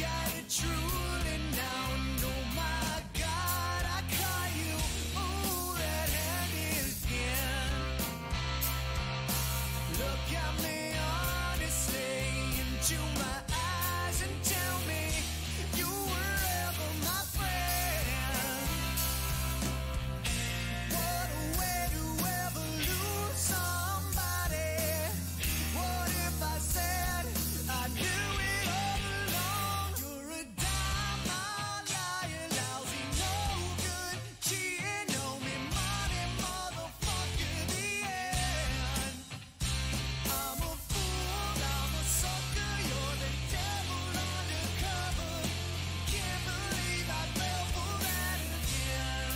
at it truly now, and oh my God, I caught you. Ooh, red-handed again. Look at me honestly into my eyes and tell me you were ever my friend. What a way to ever lose somebody. What if I said I knew it all along? You're a dime, lying, lousy, no good, cheating on me, money, motherfucker, the end. I'm a fool, I'm a sucker, you're the devil undercover. Can't believe I fell for that again.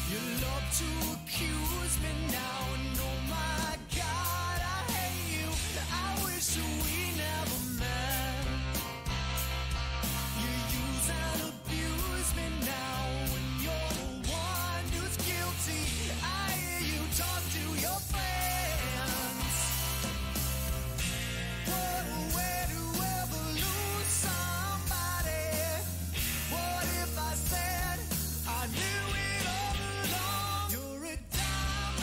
You love to accuse me now, and oh my God, I hate you. I wish that we never met. You use and abuse me now, when you're the one who's guilty. I hear you talk to your friends. What a way to ever lose somebody. What if I said I knew it all along? You're a dime,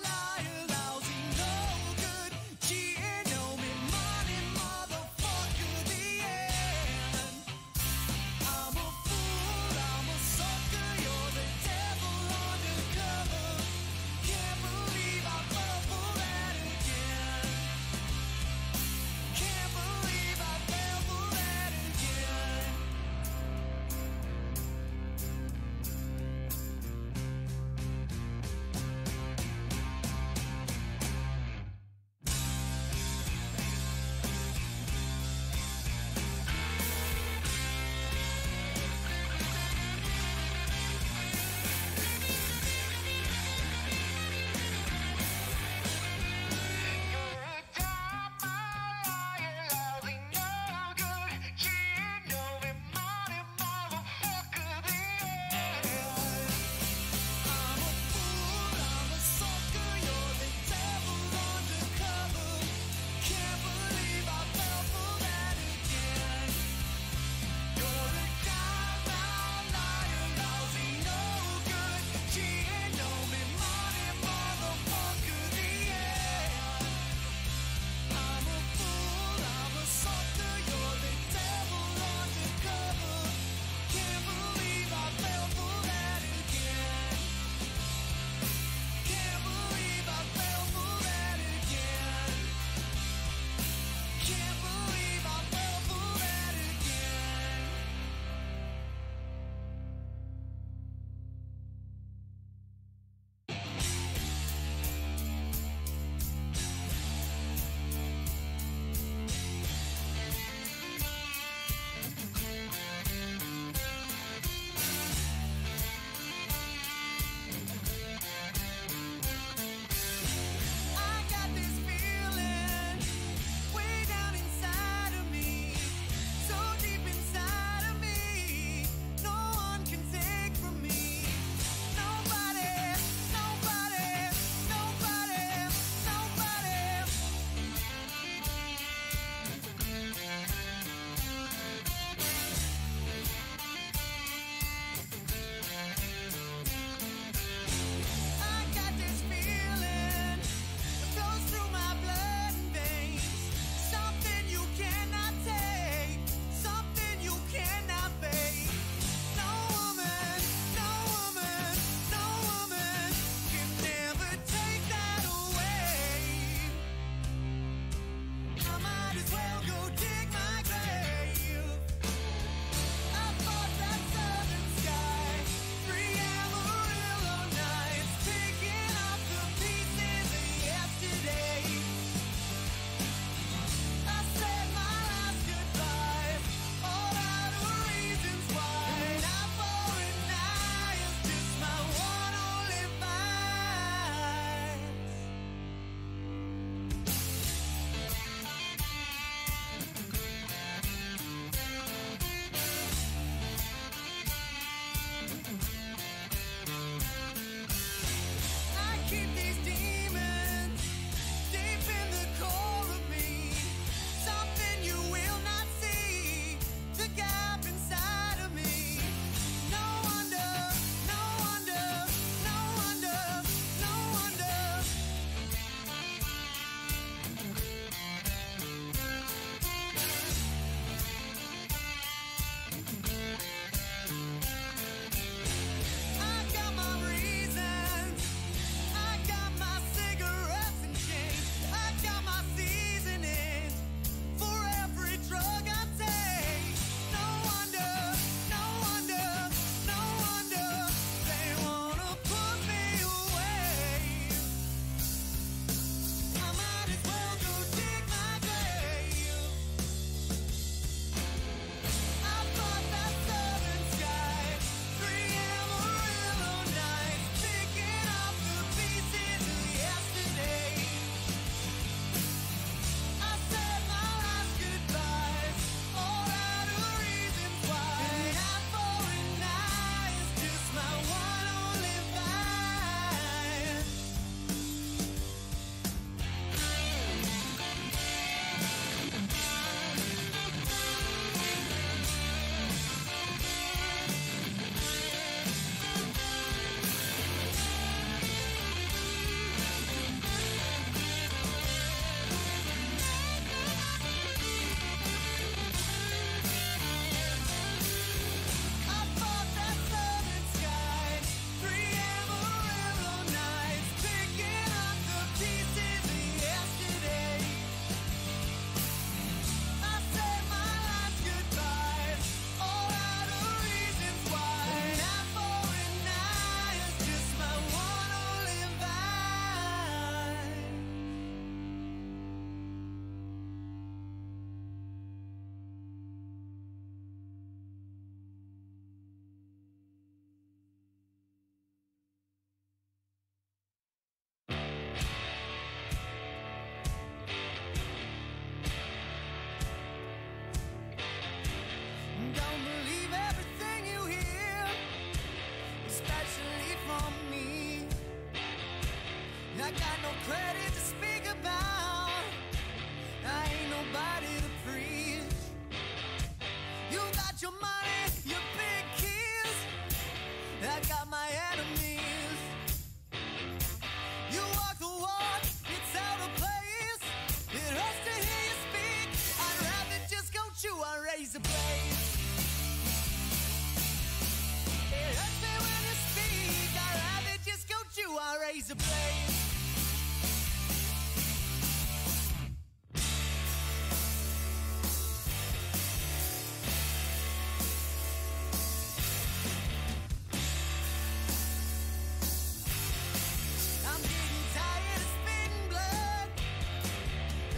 lying, I got no credit to speak about. I ain't nobody to preach. You got your money, your big keys. I got my enemies. You walk the walk, it's out of place. It hurts to hear you speak. I'd rather just go chew on razor blades. It hurts me when you speak. I'd rather just go chew on razor blades. I'm getting tired of spitting blood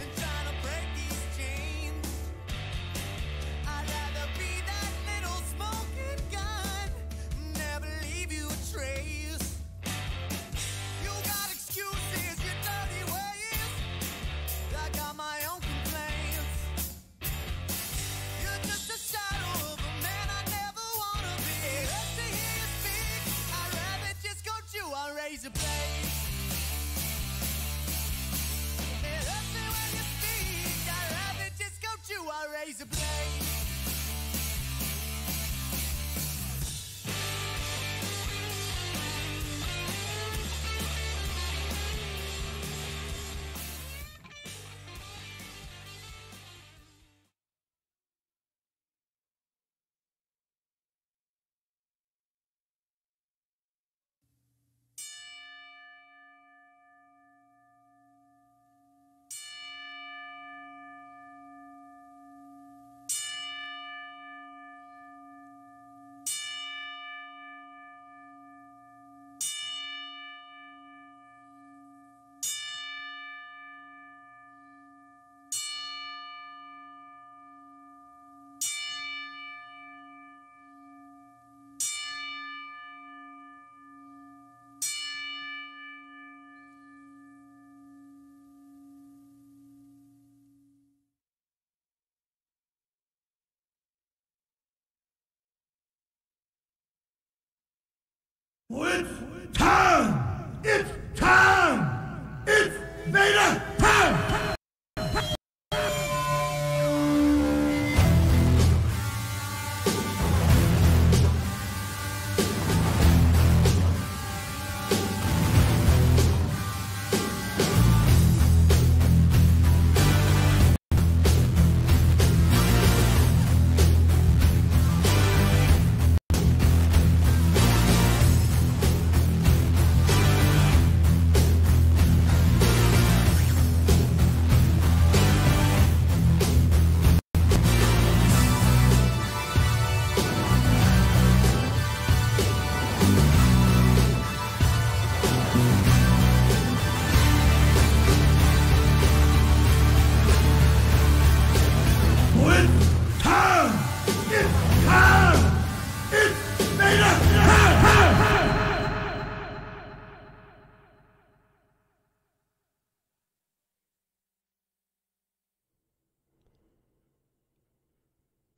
and trying to break these chains. I'd rather be that little smoking gun, never leave you a trace. You got excuses, your dirty ways. I got my own complaints. You're just a shadow of a man I never wanna be. It hurts to hear you speak. I'd rather just go chew on razor blades. It hurts me when you speak. I'd rather just go chew on razor blades. It's time! It's time! It's Vader time!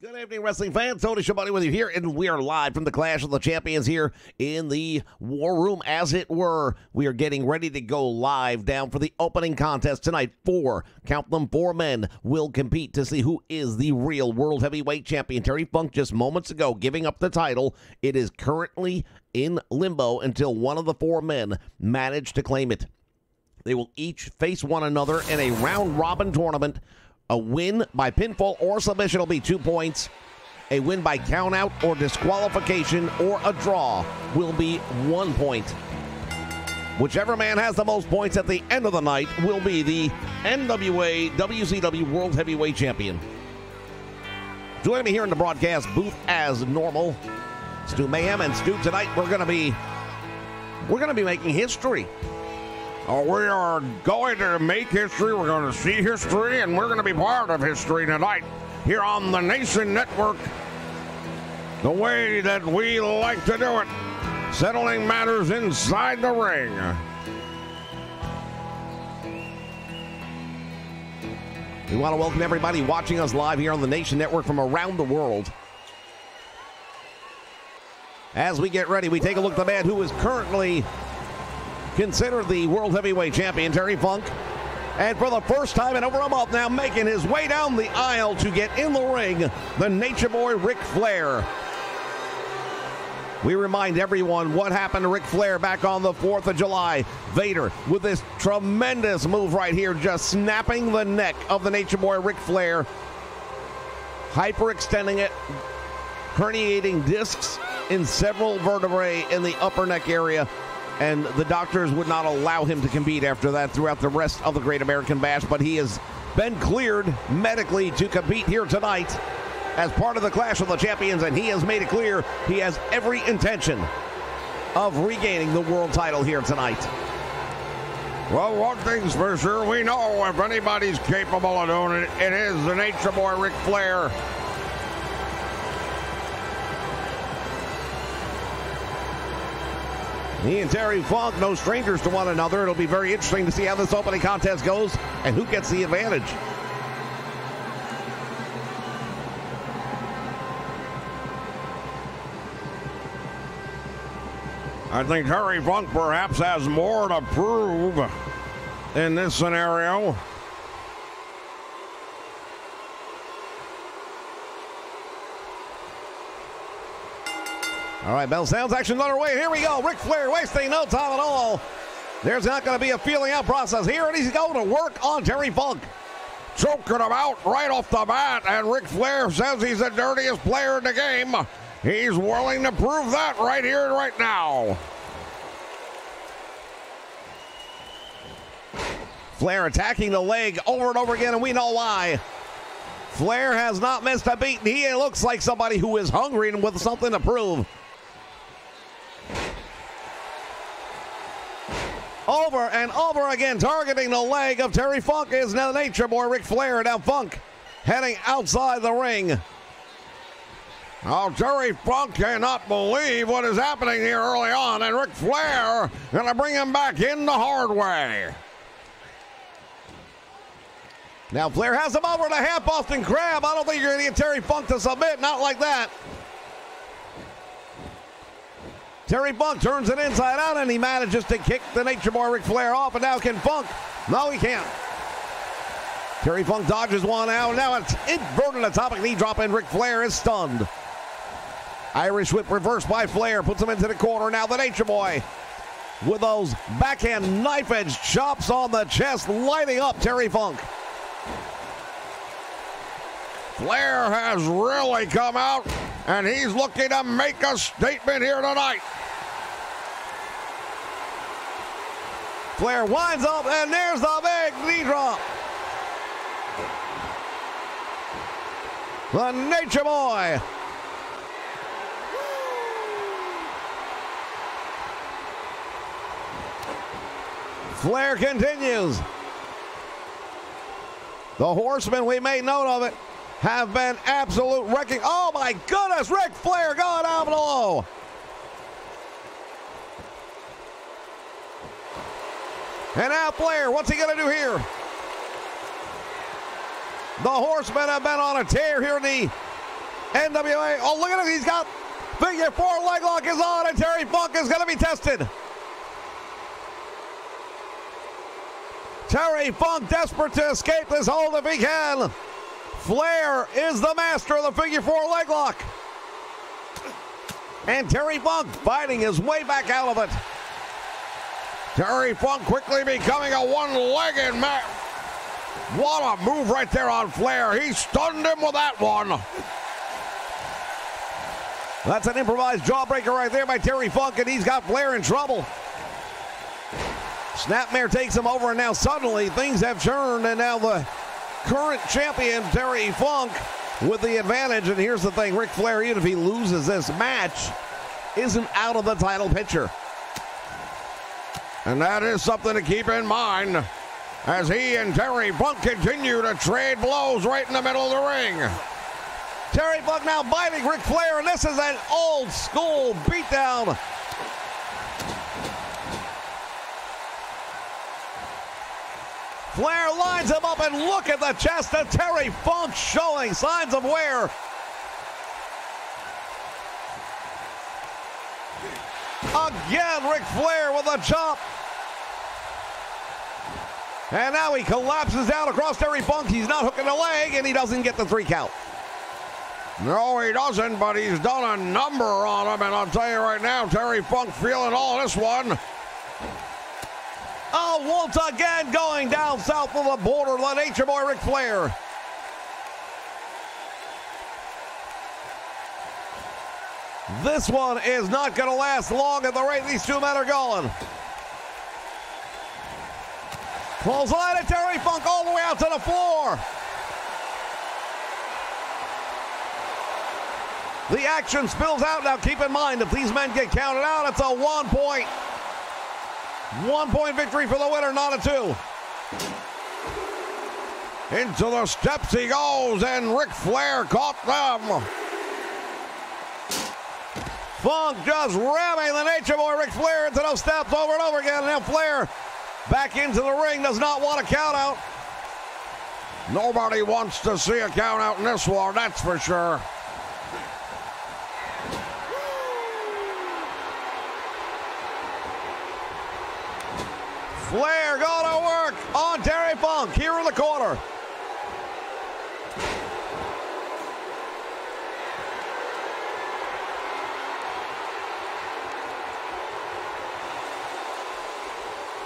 Good evening, wrestling fans. Tony Schiavone with you here, and we are live from the Clash of the Champions here in the War Room, as it were. We are getting ready to go live down for the opening contest tonight. Count them, 4 men will compete to see who is the real World Heavyweight Champion. Terry Funk just moments ago giving up the title. It is currently in limbo until one of the 4 men manage to claim it. They will each face one another in a round-robin tournament. A win by pinfall or submission will be 2 points. A win by countout or disqualification or a draw will be 1 point. Whichever man has the most points at the end of the night will be the NWA WCW World Heavyweight Champion. Joining me here in the broadcast booth as normal, Stu Mayhem. And Stu, tonight we're gonna be making history. We are going to make history, we're going to see history, and we're going to be part of history tonight here on the Nation Network. The way that we like to do it, settling matters inside the ring. We want to welcome everybody watching us live here on the Nation Network from around the world. As we get ready, we take a look at the man who is currently considered the World Heavyweight Champion, Terry Funk. And for the first time in over a month now, making his way down the aisle to get in the ring, the Nature Boy, Ric Flair. We remind everyone what happened to Ric Flair back on the 4th of July. Vader with this tremendous move right here, just snapping the neck of the Nature Boy, Ric Flair, hyperextending it, herniating discs in several vertebrae in the upper neck area, and the doctors would not allow him to compete after that throughout the rest of the Great American Bash, but he has been cleared medically to compete here tonight as part of the Clash of the Champions, and he has made it clear he has every intention of regaining the world title here tonight. Well, one thing's for sure, we know if anybody's capable of doing it, it is the Nature Boy, Ric Flair. He and Terry Funk, no strangers to one another. It'll be very interesting to see how this opening contest goes and who gets the advantage. I think Terry Funk perhaps has more to prove in this scenario. All right, bell sounds, action underway. Here we go. Ric Flair wasting no time at all. There's not going to be a feeling out process here, and he's going to work on Terry Funk. Choking him out right off the bat, and Ric Flair says he's the dirtiest player in the game. He's willing to prove that right here and right now. Flair attacking the leg over and over again, and we know why. Flair has not missed a beat, and he looks like somebody who is hungry and with something to prove. Over and over again, targeting the leg of Terry Funk is now Nature Boy Ric Flair. Now Funk heading outside the ring. Oh, Terry Funk cannot believe what is happening here early on, and Ric Flair going to bring him back in the hard way. Now Flair has him over the half Boston Crab. I don't think you're going to get Terry Funk to submit. Not like that. Terry Funk turns it inside out, and he manages to kick the Nature Boy Ric Flair off. And now can Funk? No, he can't. Terry Funk dodges one out. Now it's inverted atomic knee drop, and Ric Flair is stunned. Irish whip reversed by Flair. Puts him into the corner. Now the Nature Boy with those backhand knife edge chops on the chest, lighting up Terry Funk. Flair has really come out, and he's looking to make a statement here tonight. Flair winds up, and there's the big knee drop. The Nature Boy. Flair continues. The Horsemen, we made note of it, have been absolute wrecking. Oh my goodness, Ric Flair going down below. And now Flair, what's he going to do here? The Horsemen have been on a tear here in the NWA. Oh, look at him. He's got figure four leg lock is on, and Terry Funk is going to be tested. Terry Funk desperate to escape this hold if he can. Flair is the master of the figure four leg lock. And Terry Funk fighting his way back out of it. Terry Funk quickly becoming a one-legged man. What a move right there on Flair. He stunned him with that one. That's an improvised jawbreaker right there by Terry Funk, and he's got Flair in trouble. Snapmare takes him over, and now suddenly things have turned, and now the current champion, Terry Funk, with the advantage. And here's the thing, Ric Flair, even if he loses this match, isn't out of the title picture. And that is something to keep in mind as he and Terry Funk continue to trade blows right in the middle of the ring. Terry Funk now biting Ric Flair, and this is an old school beatdown. Flair lines him up, and look at the chest of Terry Funk showing signs of wear. Again, Ric Flair with a chop And now he collapses down across Terry Funk. He's not hooking the leg, and he doesn't get the 3 count. No, he doesn't, but he's done a number on him, and I'll tell you right now, Terry Funk feeling all this one. Oh, once again going down south of the border, the Nature Boy Ric Flair. This one is not going to last long at the rate these two men are going. Clothesline at Terry Funk all the way out to the floor. The action spills out. Now keep in mind, if these men get counted out, it's a 1 point. 1 point victory for the winner, not a 2. Into the steps he goes, and Ric Flair caught them. Funk just ramming the Nature Boy Ric Flair into those steps over and over again. Now Flair back into the ring, does not want a count out. Nobody wants to see a count out in this one, that's for sure. Flair going to work on Terry Funk here in the corner.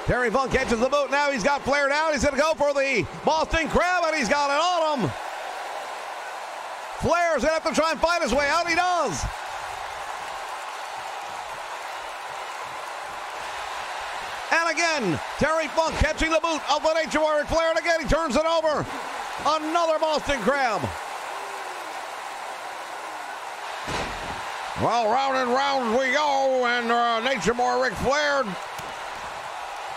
Terry Funk catches the boot. Now he's got Flair down. He's going to go for the Boston Crab, and he's got it on him. Flair's going to have to try and fight his way out. He does. And again, Terry Funk catching the boot of the Nature Boy Ric Flair, and again he turns it over. Another Boston Crab. Well, round and round we go, and Nature Boy Ric Flair.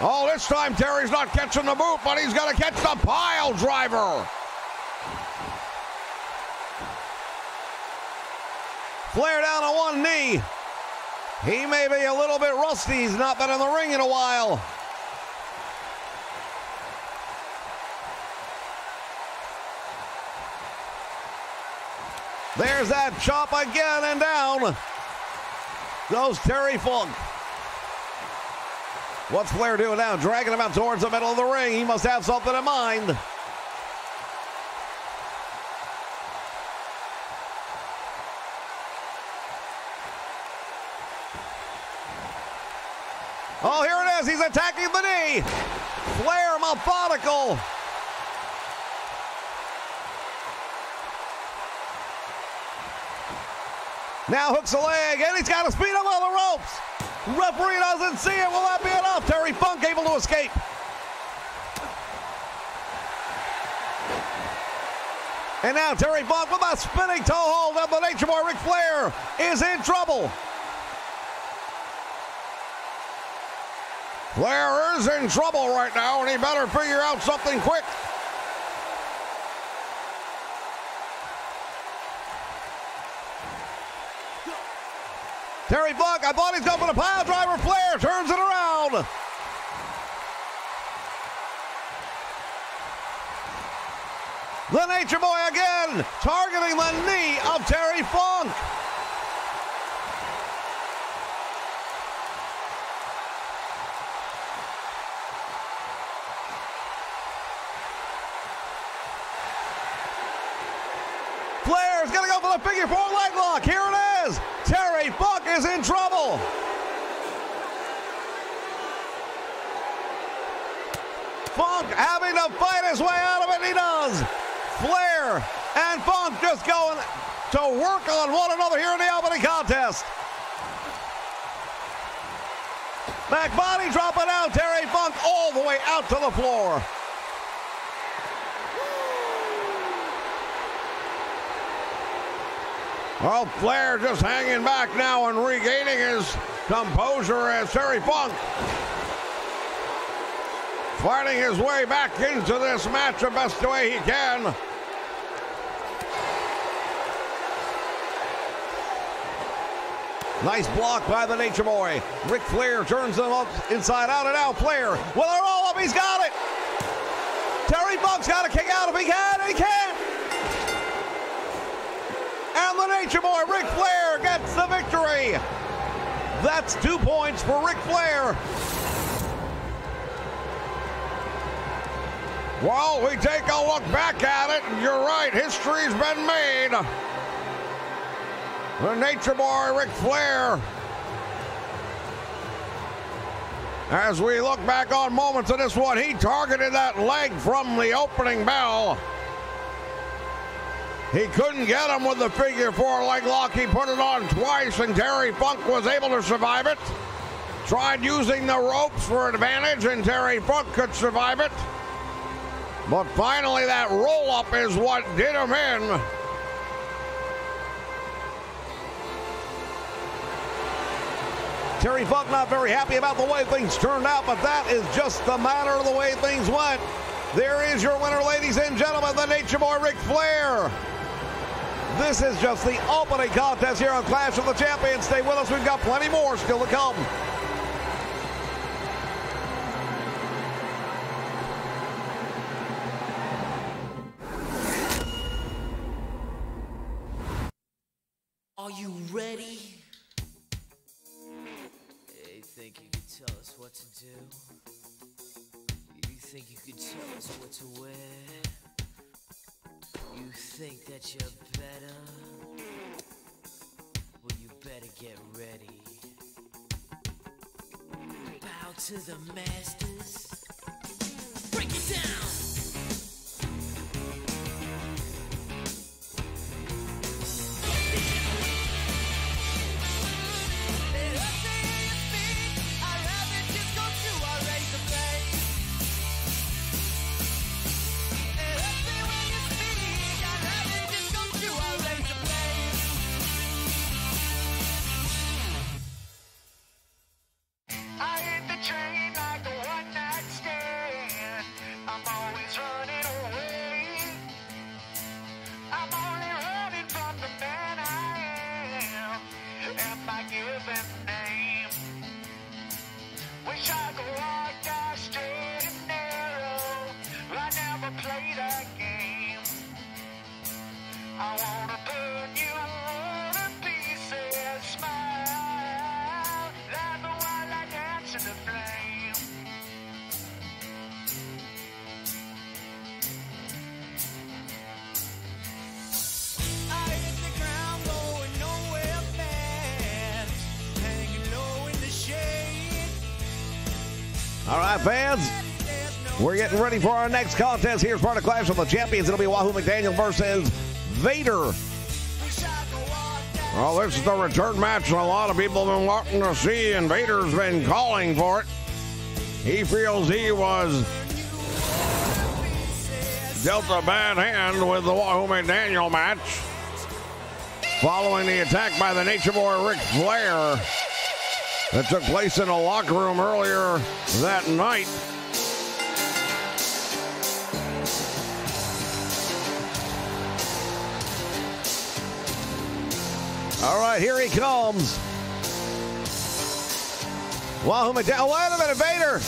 Oh, this time Terry's not catching the boot, but he's going to catch the pile driver. Flair down on one knee. He may be a little bit rusty. He's not been in the ring in a while. There's that chop again, and down goes Terry Funk. What's Flair doing now? Dragging him out towards the middle of the ring. He must have something in mind. Oh, here it is. He's attacking the knee. Flair methodical. Now hooks a leg, and he's got to speed up on the ropes. Referee doesn't see it. Will that be enough? Terry Funk able to escape. And now Terry Funk with a spinning toe hold of the Nature Boy Ric Flair is in trouble. Flair is in trouble right now, and he better figure out something quick. Terry Funk, I thought he's going for the pile driver. Flair turns it around. The Nature Boy again, targeting the knee of Terry Funk. Flair's going to go for the figure 4 leg lock. Here it is. Terry Funk is in trouble. Funk having to fight his way out of it. He does. Flair and Funk just going to work on one another here in the opening contest. Back body dropping out. Terry Funk all the way out to the floor. Well, Flair just hanging back now and regaining his composure as Terry Funk fighting his way back into this match the best way he can. Nice block by the Nature Boy. Ric Flair turns him up inside out, and now Flair, well, they're all up. He's got it. Terry Funk's got to kick out if he can, and he can't. And the Nature Boy, Ric Flair, gets the victory. That's 2 points for Ric Flair. Well, we take a look back at it, and you're right, history's been made. The Nature Boy, Ric Flair. As we look back on moments of this one, he targeted that leg from the opening bell. He couldn't get him with the figure four leg lock. He put it on twice, and Terry Funk was able to survive it. Tried using the ropes for advantage, and Terry Funk could survive it. But finally, that roll-up is what did him in. Terry Funk not very happy about the way things turned out, but that is just the matter of the way things went. There is your winner, ladies and gentlemen, the Nature Boy, Ric Flair. This is just the opening contest here on Clash of the Champions. Stay with us. We've got plenty more still to come. Are you ready? You think you could tell us what to do? You think you could tell us what to wear? You think that you're better? Well, you better get ready. Bow to the masters. Break it down! All right, fans, we're getting ready for our next contest. Here's part of Clash of the Champions. It'll be Wahoo McDaniel versus Vader. Well, this is the return match a lot of people have been wanting to see, and Vader's been calling for it. He feels he was dealt a bad hand with the Wahoo McDaniel match following the attack by the Nature Boy Ric Flair that took place in a locker room earlier that night. All right, here he comes. Wahoo McDaniel. Wait a minute, Vader.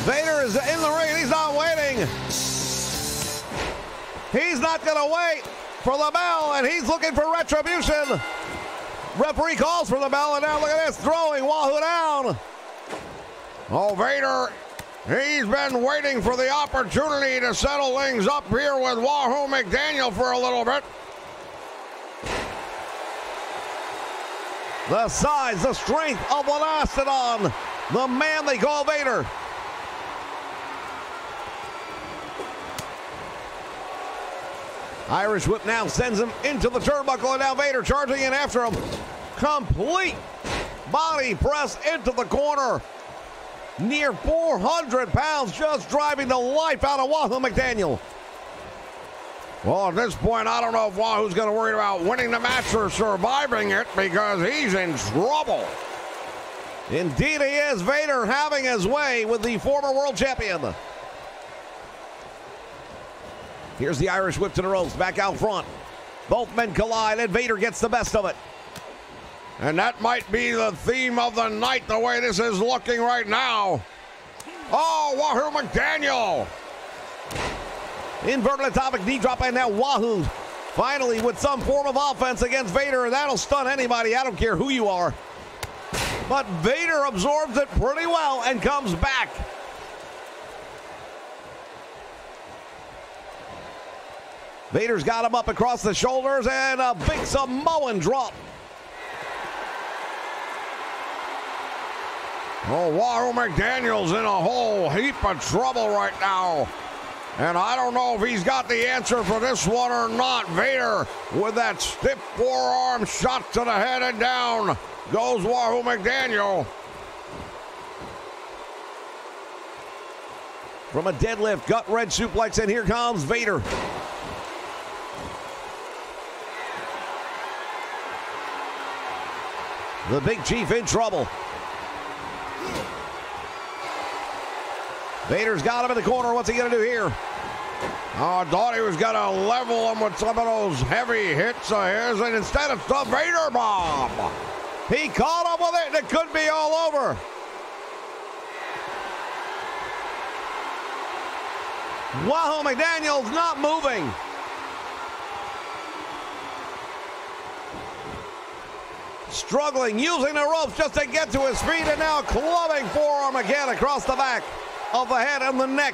Vader is in the ring. He's not waiting. He's not going to wait for the bell, and he's looking for retribution. Referee calls for the bell, and now look at this, throwing Wahoo down. Oh, Vader, he's been waiting for the opportunity to settle things up here with Wahoo McDaniel for a little bit. The size, the strength of the Mastodon, the man they call Vader. Irish whip now sends him into the turnbuckle, and now Vader charging in after him. Complete body press into the corner. Near 400 pounds just driving the life out of Wahoo McDaniel. Well, at this point, I don't know if Wahoo's going to worry about winning the match or surviving it, because he's in trouble. Indeed he is. Vader having his way with the former world champion. Here's the Irish whip to the ropes, back out front. Both men collide, and Vader gets the best of it. And that might be the theme of the night, the way this is looking right now. Oh, Wahoo McDaniel. Inverted atomic knee drop, and now Wahoo finally with some form of offense against Vader, and that'll stun anybody. I don't care who you are. But Vader absorbs it pretty well and comes back. Vader's got him up across the shoulders and a big Samoan drop. Oh, Wahoo McDaniel's in a whole heap of trouble right now. And I don't know if he's got the answer for this one or not. Vader with that stiff forearm shot to the head, and down goes Wahoo McDaniel. From a deadlift, gut wrench suplex, and here comes Vader. The Big Chief in trouble. Vader's got him in the corner. What's he going to do here? Oh, I thought he was going to level him with some of those heavy hits of his, and instead it's the Vader bomb. He caught him with it, and it could be all over. Wahoo McDaniel's not moving. Struggling, using the ropes just to get to his feet, and now clubbing forearm again across the back of the head and the neck.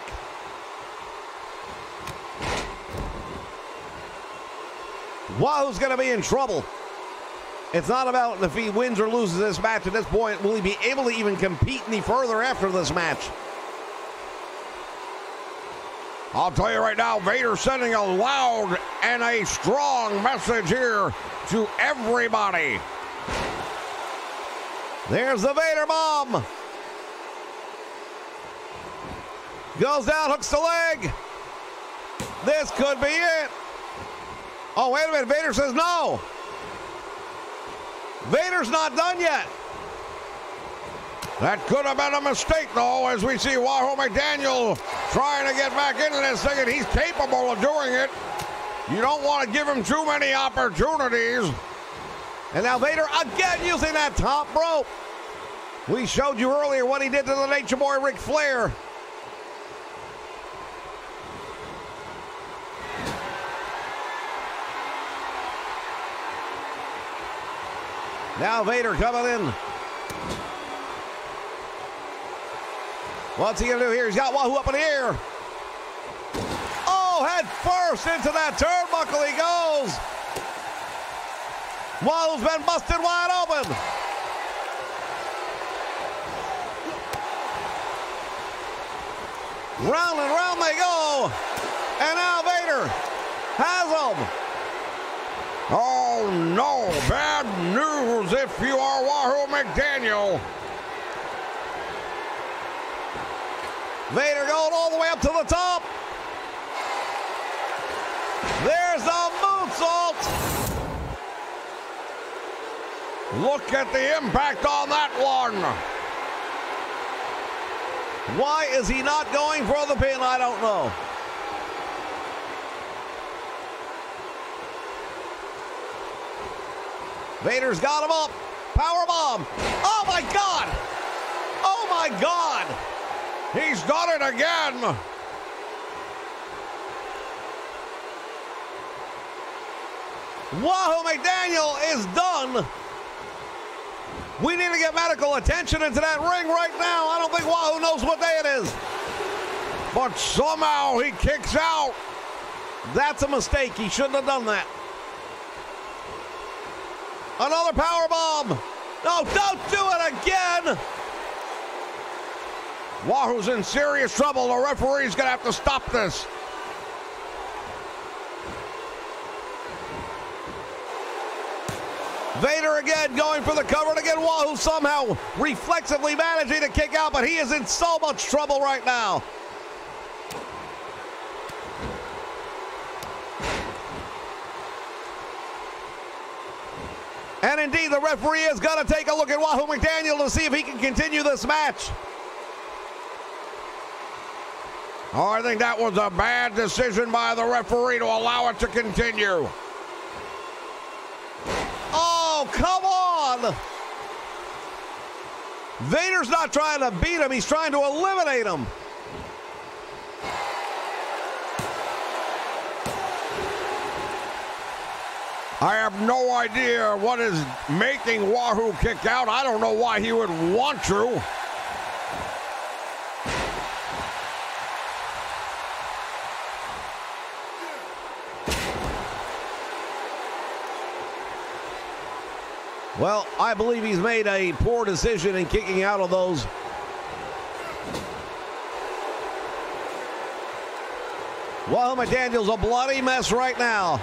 Wahoo's going to be in trouble. It's not about if he wins or loses this match at this point. Will he be able to even compete any further after this match? I'll tell you right now, Vader sending a loud and a strong message here to everybody. There's the Vader bomb. Goes down, hooks the leg. This could be it. Oh, wait a minute. Vader says no. Vader's not done yet. That could have been a mistake, though, as we see Wahoo McDaniel trying to get back into this thing, and he's capable of doing it. You don't want to give him too many opportunities. And now Vader again using that top rope. We showed you earlier what he did to the Nature Boy Ric Flair. Now Vader coming in. What's he going to do here? He's got Wahoo up in the air. Oh, head first into that turnbuckle he goes. Wahoo's been busted wide open. Round and round they go. And now Vader has him. Oh, no. Bad news if you are Wahoo McDaniel. Vader going all the way up to the top. There's the moonsault. Look at the impact on that one. Why is he not going for the pin? I don't know. Vader's got him up. Powerbomb. Oh, my God. Oh, my God. He's done it again. Wahoo McDaniel is done. We need to get medical attention into that ring right now. I don't think Wahoo knows what day it is. But somehow he kicks out. That's a mistake. He shouldn't have done that. Another powerbomb. No, don't do it again. Wahoo's in serious trouble. The referee's going to have to stop this. Vader again going for the cover, and again Wahoo somehow reflexively managing to kick out, but he is in so much trouble right now. And indeed, the referee is going to take a look at Wahoo McDaniel to see if he can continue this match. Oh, I think that was a bad decision by the referee to allow it to continue. Oh, come on! Vader's not trying to beat him, he's trying to eliminate him. I have no idea what is making Wahoo kick out. I don't know why he would want to. Well, I believe he's made a poor decision in kicking out of those. Well, McDaniel's a bloody mess right now.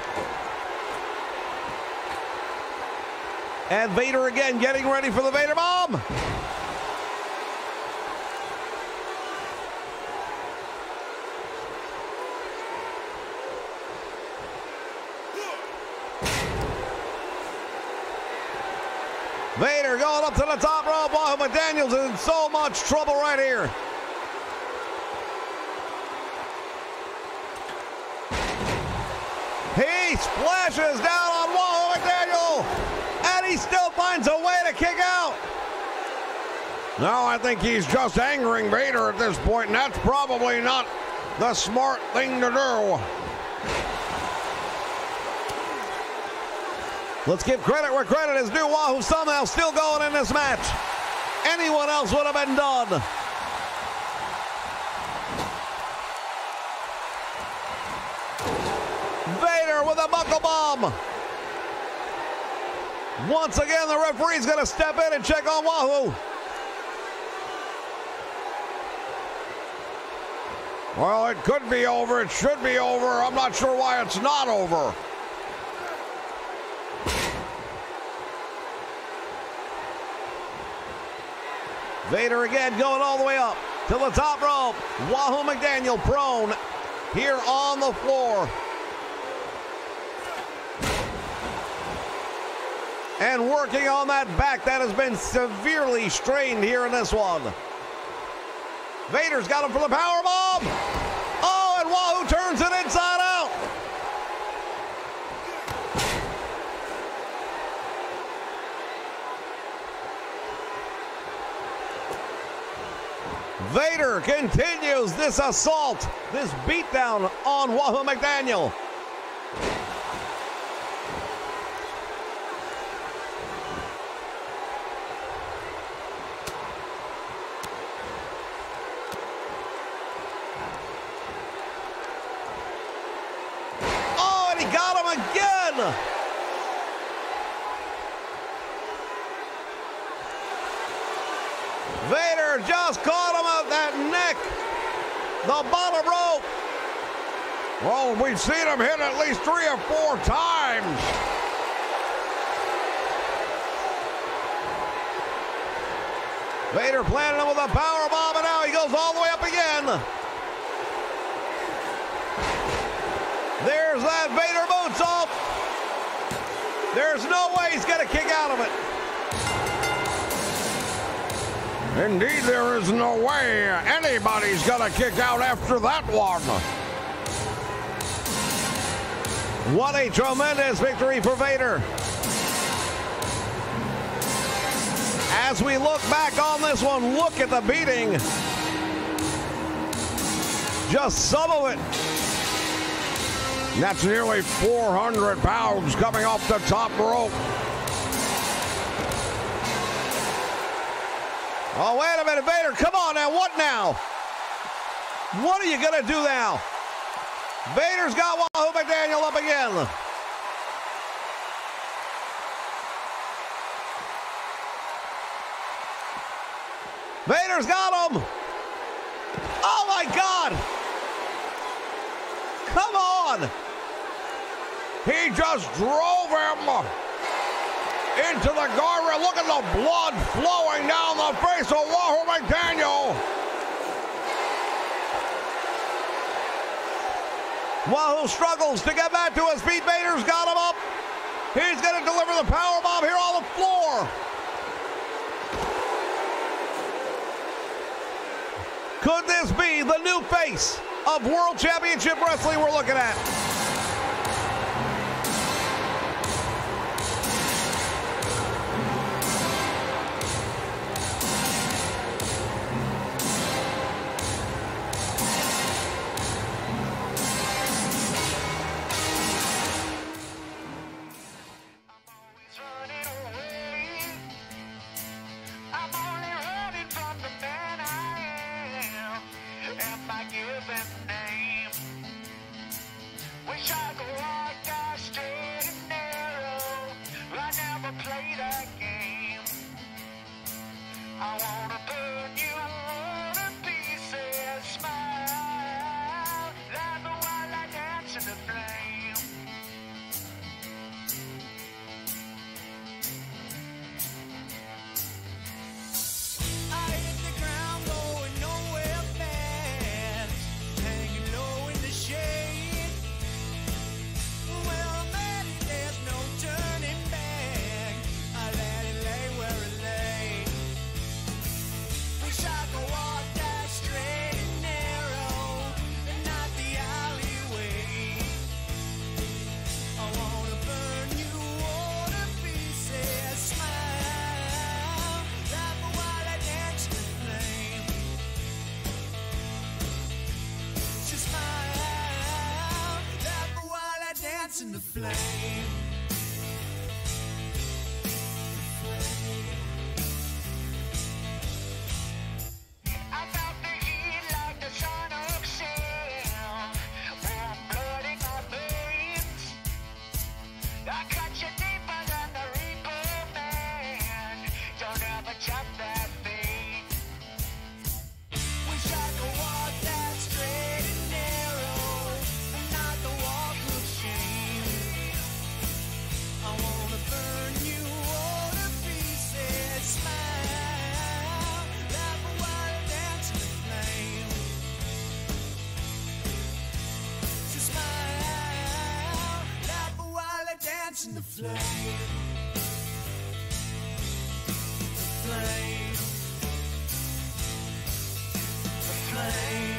And Vader again getting ready for the Vader Bomb. Vader going up to the top rope. Wahoo McDaniel's in so much trouble right here. He splashes down on Wahoo McDaniel, and he still finds a way to kick out. No, I think he's just angering Vader at this point, and that's probably not the smart thing to do. Let's give credit where credit is due. Wahoo somehow still going in this match. Anyone else would have been done. Vader with a buckle bomb. Once again, the referee's going to step in and check on Wahoo. Well, it could be over. It should be over. I'm not sure why it's not over. Vader again going all the way up to the top rope. Wahoo McDaniel prone here on the floor. And working on that back that has been severely strained here in this one. Vader's got him for the power bomb. Oh, and Wahoo turns it inside out. Vader continues this assault, this beatdown on Wahoo McDaniel. Oh, and he got him again. Vader just caught him at that neck, the bottom rope. Well, we've seen him hit at least 3 or 4 times. Vader planted him with a power bomb, and now he goes all the way up again. There's that Vader moonsault. There's no way he's going to kick out of it. Indeed, there is no way anybody's going to kick out after that one. What a tremendous victory for Vader. As we look back on this one, look at the beating. Just some of it. That's nearly 400 pounds coming off the top rope. Oh, wait a minute, Vader, come on now, what now? What are you going to do now? Vader's got Wahoo McDaniel up again. Vader's got him. Oh, my God. Come on. He just drove him into the guardrail. Look at the blood flowing down the face of Wahoo McDaniel. Wahoo struggles to get back to his feet. Vader's got him up. He's going to deliver the powerbomb here on the floor. Could this be the new face of World Championship Wrestling we're looking at? Wish I could walk that straight and narrow. I never played that game. dancing the flame. I felt the heat like the sun of shell, warm blood in my veins. I cut you deeper than the Reaper Man. Don't ever chop that thing. Wish I could walk that straight and narrow, and not the walk of shame. I wanna burn you all to pieces. Smile, laugh a while, dance in the flame. So smile, laugh a while, dance in the flame. The flame. The flame.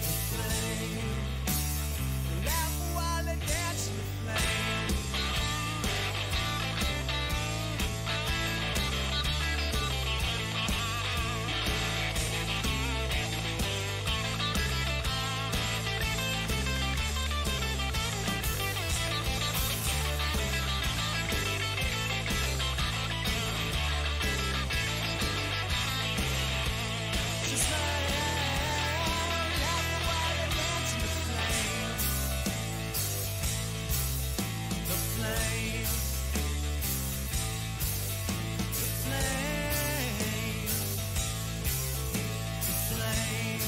The flame. Laugh a while and dance in the flame. So smile, laugh a while and dance in the flame. The flame. The flame. The flame.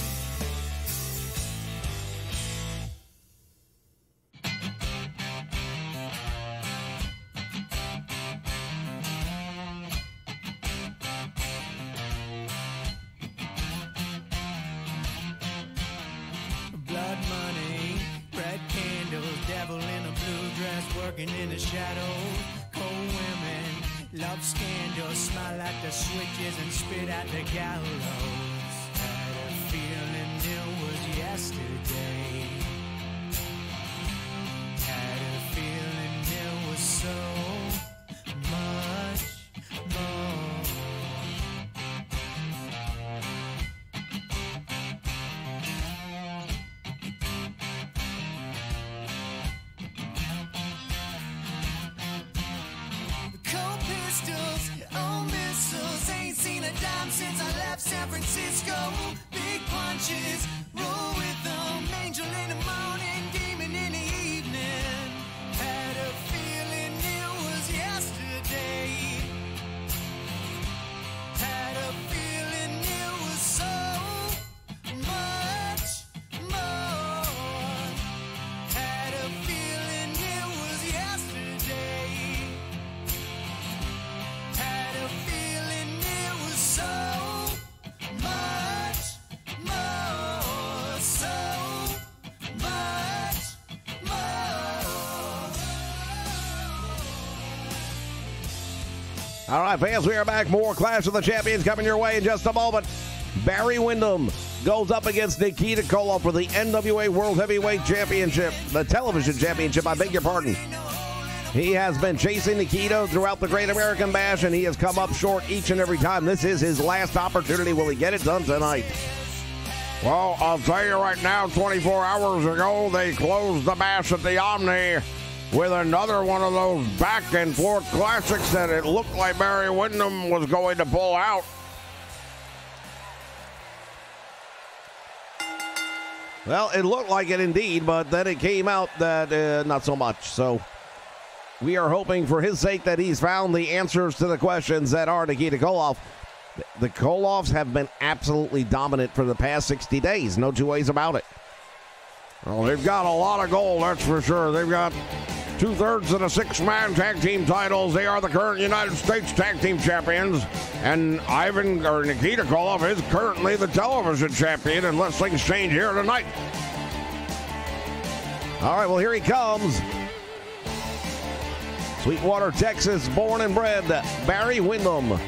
Blood money, red candles, devil in a blue dress working in the shadows. Cold women, love scandals, smile at the switches and spit at the gallows. Had a feeling it was yesterday. Had a feeling it was so much more. Cold pistols, old missiles. Ain't seen a dime since I left San Francisco. Big punches, roll with them. Angel in the morning, demon in the evening. Had a feeling it was yesterday. Had a feeling it was so much more. Had a feeling it was yesterday. Had a feeling it was so much more, so much more. All right, fans, we are back. More Clash of the Champions coming your way in just a moment. Barry Windham goes up against Nikita Koloff for the NWA World Heavyweight Championship, the television championship, I beg your pardon. He has been chasing Nikita throughout the Great American Bash, and he has come up short each and every time. This is his last opportunity. Will he get it done tonight? Well, I'll tell you right now, 24 hours ago, they closed the Bash at the Omni with another one of those back-and-forth classics that it looked like Barry Windham was going to pull out. Well, it looked like it indeed, but then it came out that not so much. So we are hoping for his sake that he's found the answers to the questions that are Nikita Koloff. The Koloffs have been absolutely dominant for the past 60 days. No two ways about it. Well, they've got a lot of gold, that's for sure. They've got 2/3 of the 6-man tag team titles. They are the current United States tag team champions. And Nikita Koloff is currently the television champion, unless things change here tonight. All right, well, here he comes. Sweetwater, Texas, born and bred, Barry Windham. Of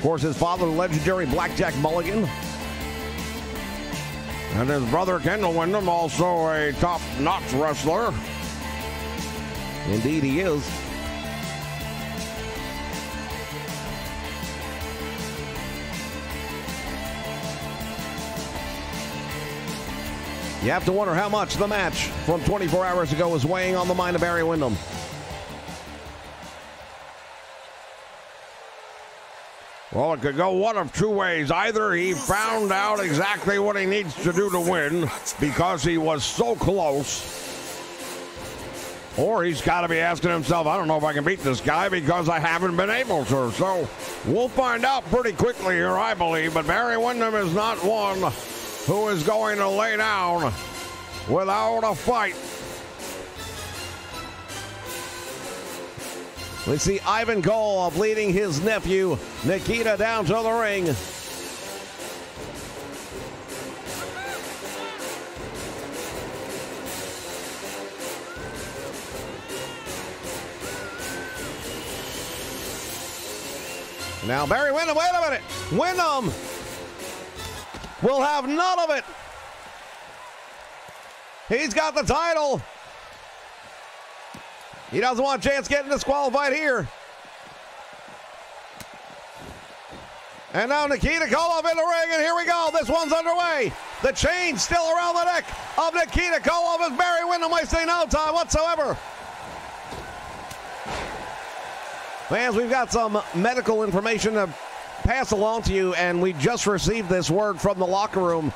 course, his father, the legendary Blackjack Mulligan. And his brother, Kendall Windham, also a top-notch wrestler. Indeed, he is. You have to wonder how much the match from 24 hours ago was weighing on the mind of Barry Windham. Well, it could go one of two ways. Either he found out exactly what he needs to do to win because he was so close, or he's got to be asking himself, I don't know if I can beat this guy because I haven't been able to. So we'll find out pretty quickly here, I believe. But Barry Windham is not one who is going to lay down without a fight. We see Ivan Koloff leading his nephew, Nikita, down to the ring. Now Barry Windham, wait a minute. Windham will have none of it. He's got the title. He doesn't want a chance getting disqualified here. And now Nikita Koloff in the ring, and here we go. This one's underway. The chain still around the neck of Nikita Koloff as Barry Windham wasting no time whatsoever. Fans, we've got some medical information to pass along to you, and we just received this word from the locker room.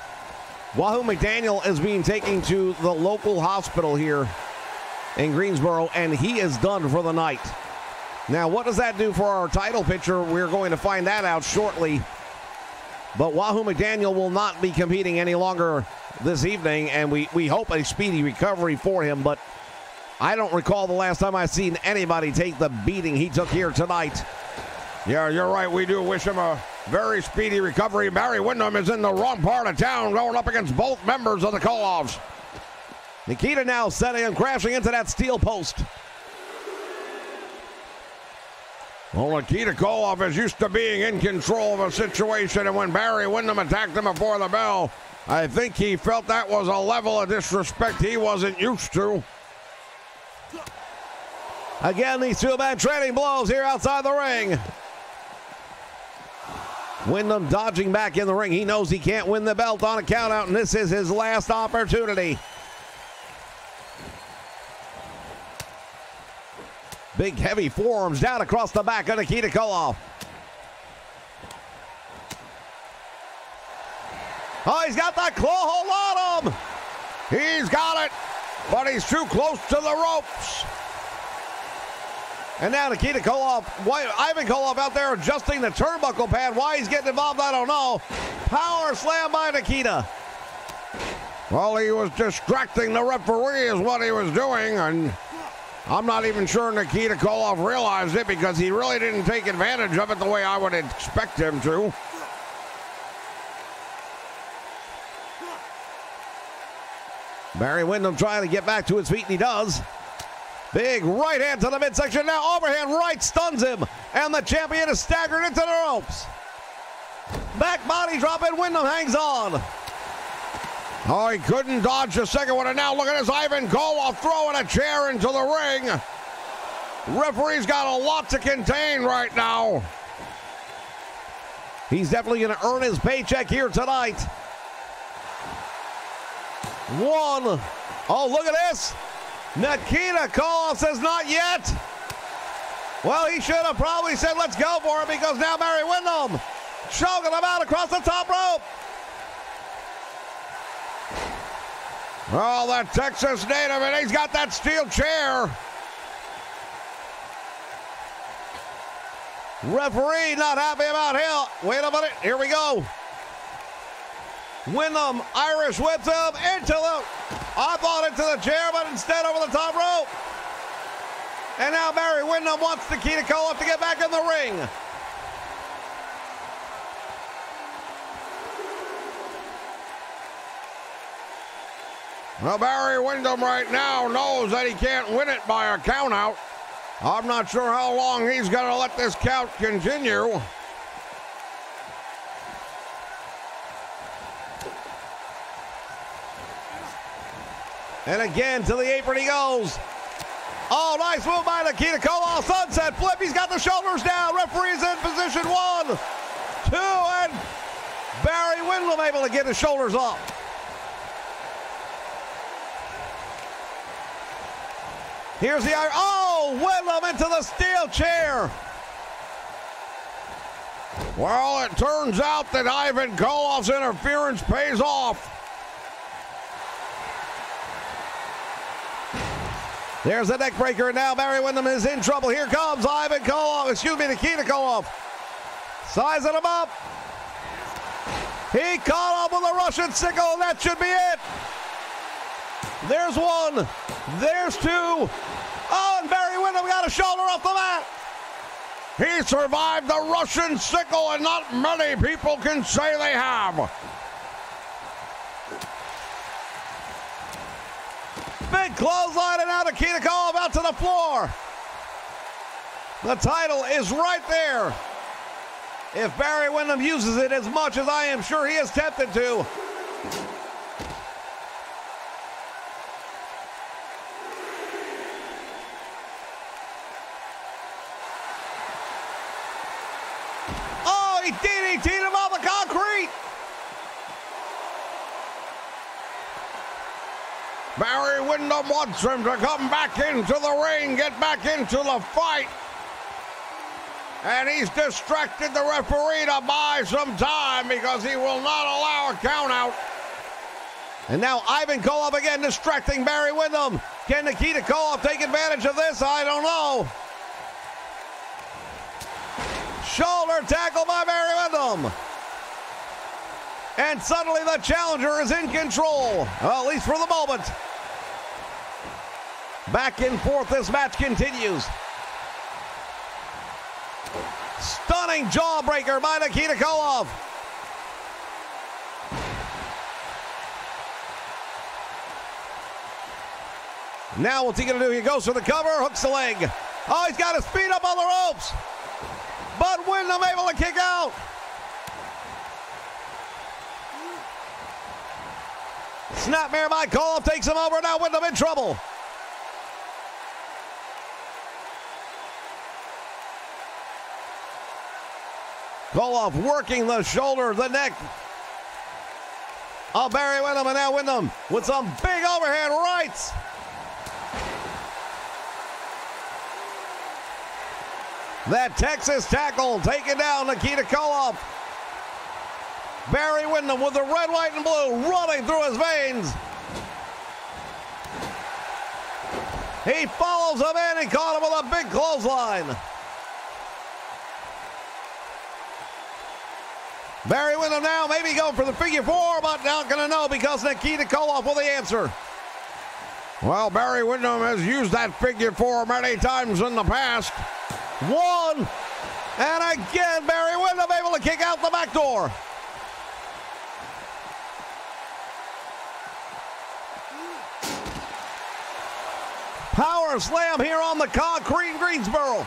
Wahoo McDaniel is being taken to the local hospital here in Greensboro, and he is done for the night. Now, what does that do for our title picture? We're going to find that out shortly. But Wahoo McDaniel will not be competing any longer this evening, and we hope a speedy recovery for him. But I don't recall the last time I've seen anybody take the beating he took here tonight. Yeah, you're right. We do wish him a very speedy recovery. Barry Windham is in the wrong part of town going up against both members of the Koloffs. Nikita now setting and crashing into that steel post. Well, Nikita Koloff is used to being in control of a situation, and when Barry Windham attacked him before the bell, I think he felt that was a level of disrespect he wasn't used to. Again, these two men trading blows here outside the ring. Windham dodging back in the ring. He knows he can't win the belt on a countout, and this is his last opportunity. Big heavy forearms down across the back of Nikita Koloff. Oh, he's got that claw hold on him. He's got it, but he's too close to the ropes. And now Nikita Koloff, Ivan Koloff out there adjusting the turnbuckle pad. Why he's getting involved, I don't know. Power slam by Nikita. Well, he was distracting the referee is what he was doing, and I'm not even sure Nikita Koloff realized it because he really didn't take advantage of it the way I would expect him to. Barry Windham trying to get back to his feet, and he does. Big right hand to the midsection. Now overhand right stuns him, and the champion is staggered into the ropes. Back body drop, and Windham hangs on. Oh, he couldn't dodge the second one, and now look at this Ivan Koloff throwing a chair into the ring. Referee's got a lot to contain right now. He's definitely going to earn his paycheck here tonight. One. Oh, look at this. Nikita Koloff says not yet. Well, he should have probably said let's go for it, because now Barry Windham choking him out across the top rope. Oh, that Texas native, and he's got that steel chair. Referee not happy about him. Wait a minute, here we go. Windham Irish whips him into the chair, but instead over the top rope. And now Barry Windham wants Nikita Koloff to get back in the ring. Well, Barry Windham right now knows that he can't win it by a countout. I'm not sure how long he's going to let this count continue. And again to the apron he goes. Oh, nice move by Nikita Koloff. Sunset flip. He's got the shoulders down. Referee's in position 1, 2, and Barry Windham able to get his shoulders up. Here's the iron. Oh, Wyndham into the steel chair. Well, it turns out that Ivan Koloff's interference pays off. There's the neck breaker, and now Barry Windham is in trouble. Here comes Ivan Koloff, Nikita Koloff. Sizing him up. He caught up with a Russian sickle, and that should be it. There's one. There's two. Oh, and Barry Windham got a shoulder off the mat. He survived the Russian sickle, and not many people can say they have. Big clothesline, and now Nikita Koloff out to the floor. The title is right there. If Barry Windham uses it as much as I am sure he is tempted to. Oh, he DDT'd him on the concrete. Barry Windham wants him to come back into the ring, get back into the fight. And he's distracted the referee to buy some time because he will not allow a count out. And now Ivan Koloff again distracting Barry Windham. Can Nikita Koloff take advantage of this? I don't know. Shoulder tackle by Barry Windham. And suddenly the challenger is in control, well, at least for the moment. Back and forth this match continues. Stunning jawbreaker by Nikita Koloff. Now what's he going to do? He goes for the cover, hooks the leg. Oh, he's got his feet up on the ropes. But Windham able to kick out. Snapmare by Koloff takes him over. Now Windham in trouble. Koloff working the shoulder, the neck of Barry Windham, and now Windham with some big overhand rights. That Texas tackle taking down Nikita Koloff. Barry Windham with the red, white, and blue running through his veins. He follows him in and caught him with a big clothesline. Barry Windham now maybe going for the figure four, but not going to know because Nikita Koloff with the answer. Well, Barry Windham has used that figure four many times in the past. One, and again, Barry Windham able to kick out the back door. Power slam here on the concrete in Greensboro.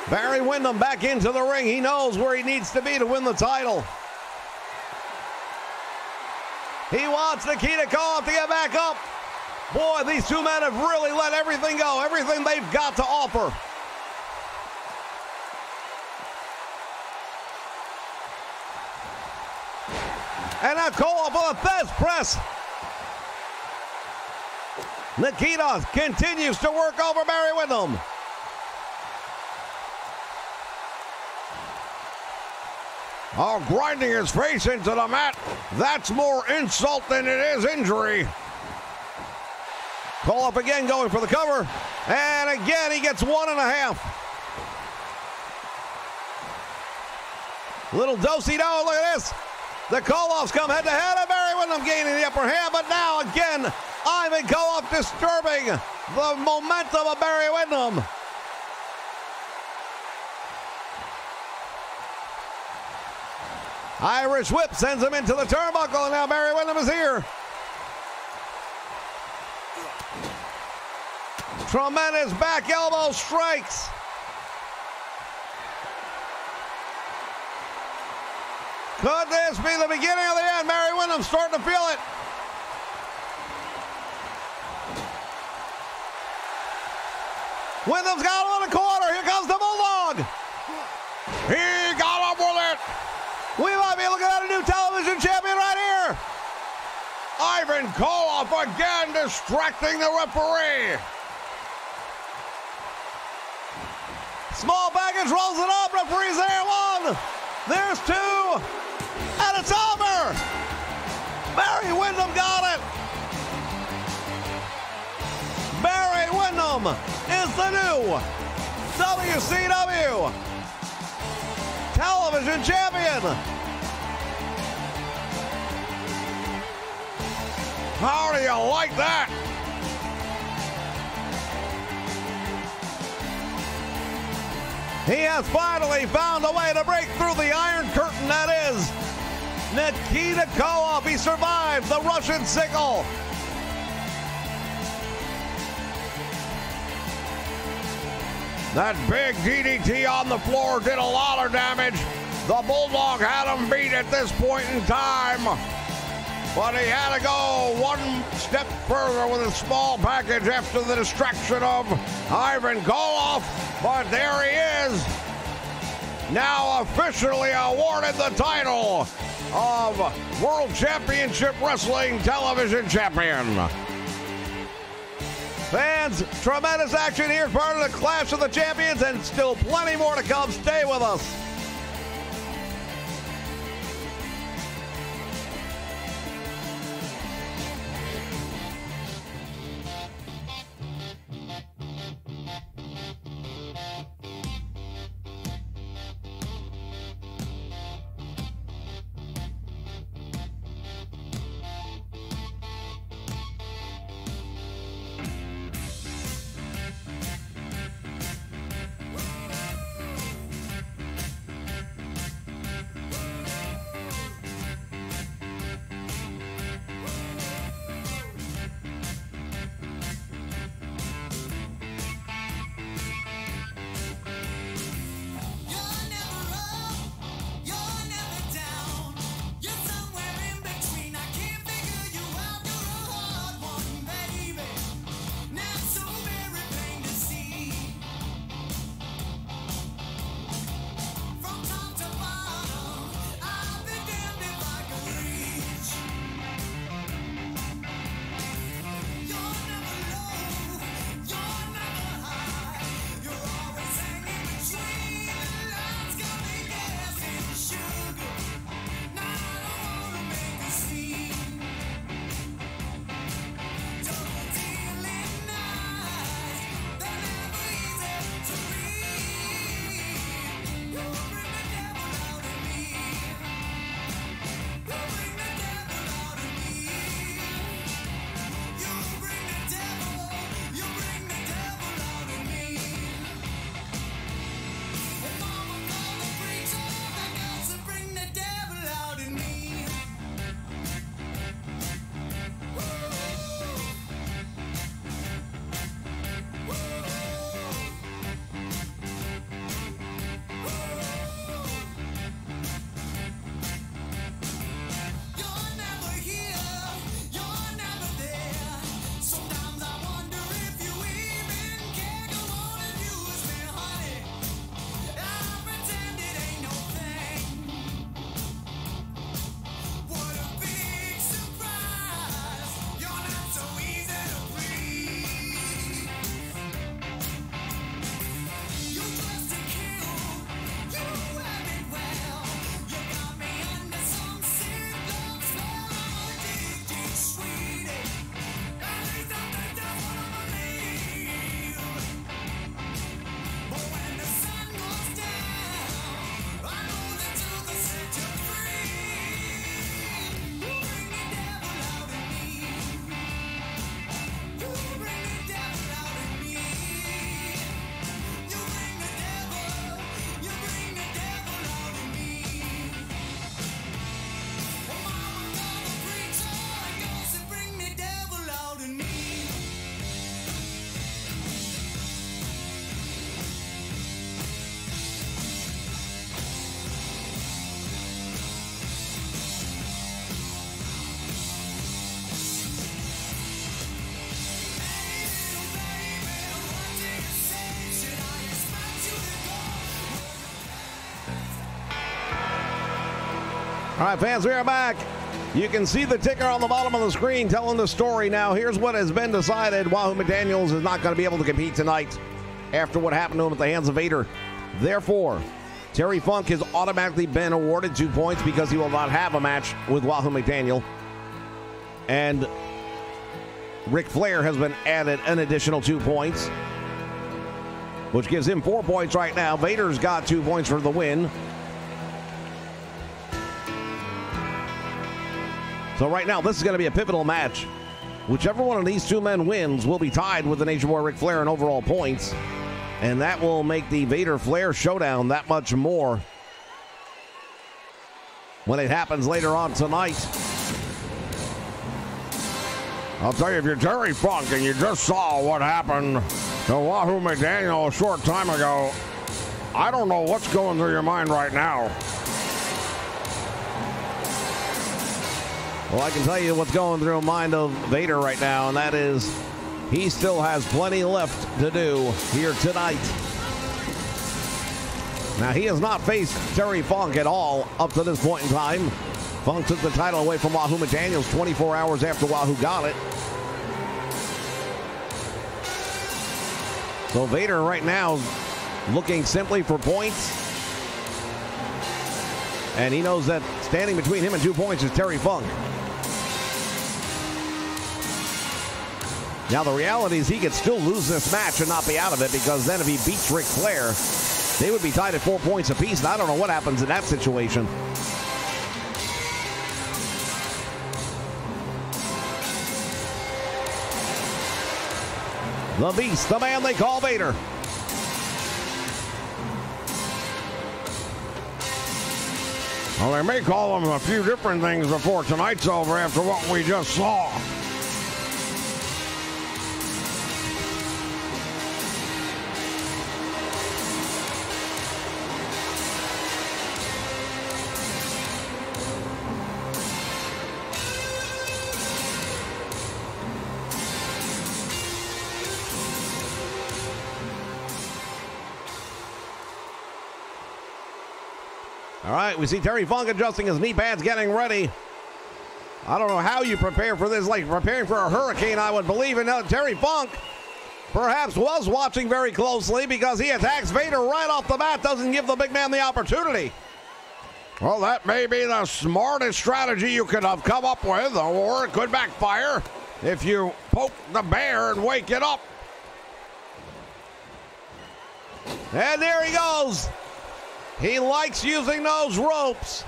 Barry Windham back into the ring. He knows where he needs to be to win the title. He wants Nikita Koloff to get back up. Boy, these two men have really let everything go, everything they've got to offer. And now Koloff with a fist press. Nikita continues to work over Barry Windham. Oh, grinding his face into the mat. That's more insult than it is injury. Koloff again going for the cover. And again, he gets 1.5. Little do-si-do, look at this. The Koloffs come head-to-head, and Barry Windham gaining the upper hand. But now, again, Ivan Koloff disturbing the momentum of Barry Windham. Irish whip sends him into the turnbuckle, and now Barry Windham is here. Tremendous back elbow strikes. Could this be the beginning of the end? Barry Windham starting to feel it. Wyndham's got him on the corner. Here comes the Bulldog. He got up with it. We might be looking at a new television champion right here. Ivan Koloff again distracting the referee. Small package rolls it up. Referee's there. 1. There's 2. And it's over. Barry Windham got it. Barry Windham is the new WCW Television Champion. How do you like that? He has finally found a way to break through the Iron Curtain that is Nikita Koloff. He survived the Russian sickle. That big DDT on the floor did a lot of damage. The Bulldog had him beat at this point in time. But he had to go one step further with a small package after the distraction of Ivan Koloff. But there he is, now officially awarded the title of World Championship Wrestling Television Champion. Fans, tremendous action here, part of the Clash of the Champions, and still plenty more to come. Stay with us. All right, fans, we are back. You can see the ticker on the bottom of the screen telling the story. Now, here's what has been decided. Wahoo McDaniels is not going to be able to compete tonight after what happened to him at the hands of Vader. Therefore, Terry Funk has automatically been awarded 2 points because he will not have a match with Wahoo McDaniel. And Ric Flair has been added an additional 2 points, which gives him 4 points right now. Vader's got 2 points for the win. So right now, this is going to be a pivotal match. Whichever one of these two men wins will be tied with the Nature Boy Ric Flair in overall points. And that will make the Vader-Flair showdown that much more when it happens later on tonight. I'll tell you, if you're Terry Funk and you just saw what happened to Wahoo McDaniel a short time ago, I don't know what's going through your mind right now. Well, I can tell you what's going through the mind of Vader right now, and that is he still has plenty left to do here tonight. Now, he has not faced Terry Funk at all up to this point in time. Funk took the title away from Wahoo McDaniels 24 hours after Wahoo got it. So Vader right now looking simply for points. And he knows that standing between him and 2 points is Terry Funk. Now, the reality is he could still lose this match and not be out of it, because then if he beats Ric Flair, they would be tied at 4 points apiece, and I don't know what happens in that situation. The Beast, the man they call Vader. Well, they may call him a few different things before tonight's over after what we just saw. All right, we see Terry Funk adjusting his knee pads, getting ready. I don't know how you prepare for this, like preparing for a hurricane, I would believe. And now Terry Funk perhaps was watching very closely, because he attacks Vader right off the bat, doesn't give the big man the opportunity. Well, that may be the smartest strategy you could have come up with, or it could backfire if you poke the bear and wake it up. And there he goes. He likes using those ropes.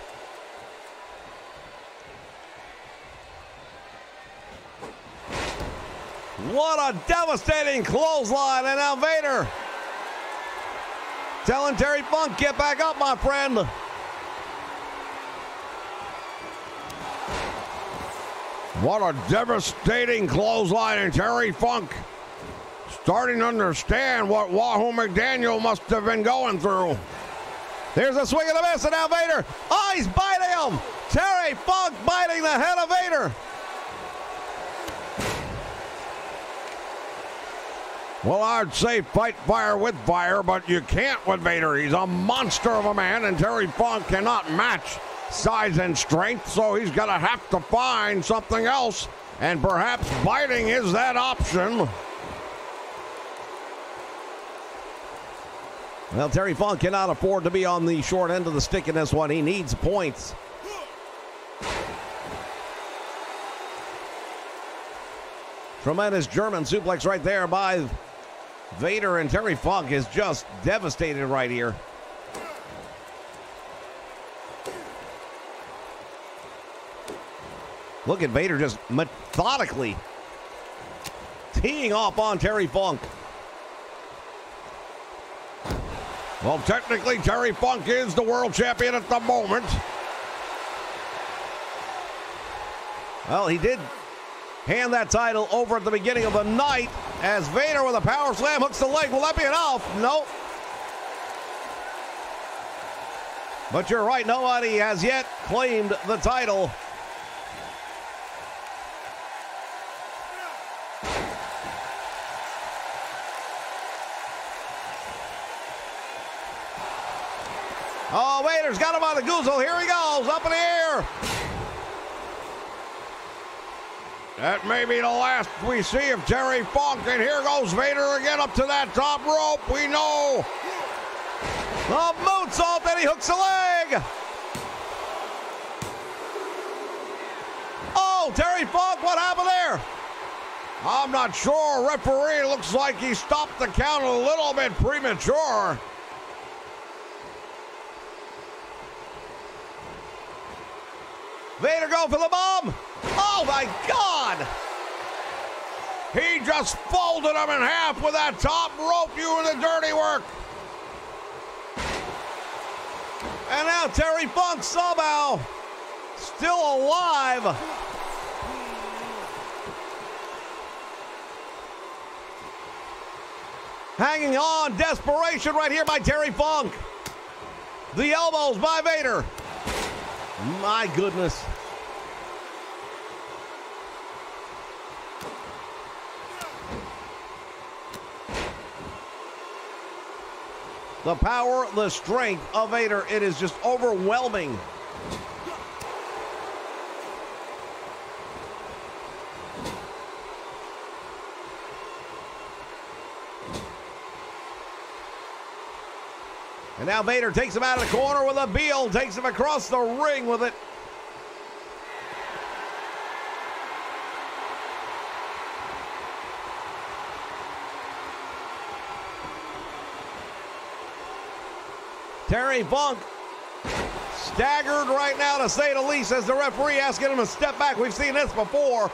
What a devastating clothesline. And now Vader telling Terry Funk, get back up, my friend. What a devastating clothesline, and Terry Funk starting to understand what Wahoo McDaniel must have been going through. There's a swing and a miss, and now Vader. Oh, he's biting him. Terry Funk biting the head of Vader. Well, I'd say fight fire with fire, but you can't with Vader. He's a monster of a man, and Terry Funk cannot match size and strength, so he's going to have to find something else, and perhaps biting is that option. Well, Terry Funk cannot afford to be on the short end of the stick in this one. He needs points. Tremendous German suplex right there by Vader, and Terry Funk is just devastated right here. Look at Vader just methodically teeing off on Terry Funk. Well, technically, Terry Funk is the world champion at the moment. Well, he did hand that title over at the beginning of the night as Vader with a power slam hooks the leg. Will that be enough? Nope. But you're right, nobody has yet claimed the title. Oh, Vader's got him on the goozle. Here he goes, up in the air. That may be the last we see of Terry Funk, and here goes Vader again up to that top rope. We know. The moonsault, then he hooks a leg. Oh, Terry Funk, what happened there? I'm not sure. Referee looks like he stopped the count a little bit premature. Vader go for the bomb. Oh, my God. He just folded him in half with that top rope, doing the dirty work. And now Terry Funk somehow still alive. Hanging on, desperation right here by Terry Funk. The elbows by Vader. My goodness. The power, the strength of Vader, it is just overwhelming. And now Vader takes him out of the corner with a Beal, takes him across the ring with it. Terry Funk staggered right now, to say the least, as the referee asking him to step back. We've seen this before.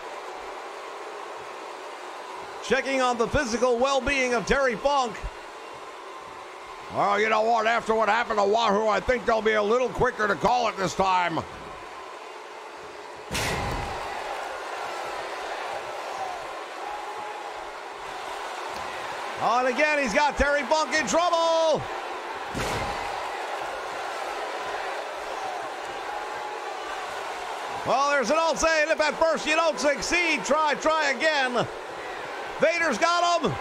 Checking on the physical well-being of Terry Funk. Well, you know what? After what happened to Wahoo, I think they'll be a little quicker to call it this time. Oh, and again, he's got Terry Funk in trouble. Well, there's an old saying, if at first you don't succeed, try again. Vader's got him.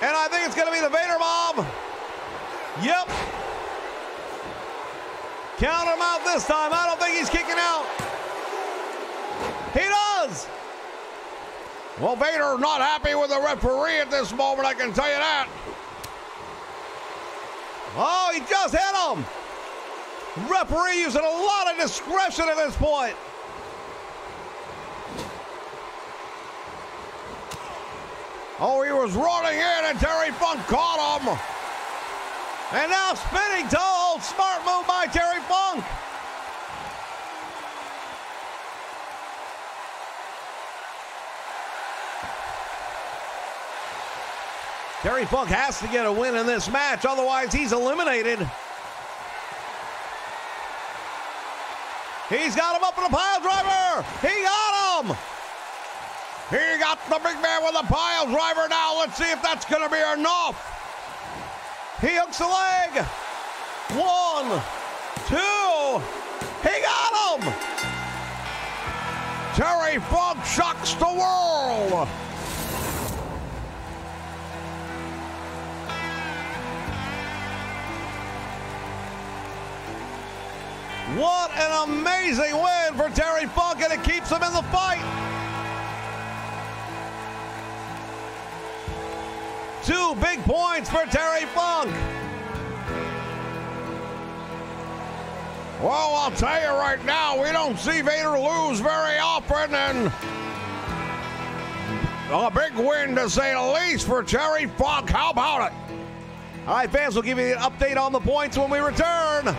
And I think it's going to be the Vader bomb. Yep. Count him out this time. I don't think he's kicking out. He does. Well, Vader not happy with the referee at this moment, I can tell you that. Oh, he just hit him. Referee using a lot of discretion at this point. Oh, he was running in and Terry Funk caught him. And now spinning toe, smart move by Terry Funk. Terry Funk has to get a win in this match, otherwise he's eliminated. He's got him up in a pile driver. He got him. He got the big man with a pile driver now. Let's see if that's going to be enough. He hooks the leg. 1, 2. He got him. Terry Funk shocks the world. What an amazing win for Terry Funk, and it keeps him in the fight. 2 big points for Terry Funk. Well, I'll tell you right now, we don't see Vader lose very often, and a big win to say the least for Terry Funk. How about it? All right, fans, we'll give you an update on the points when we return.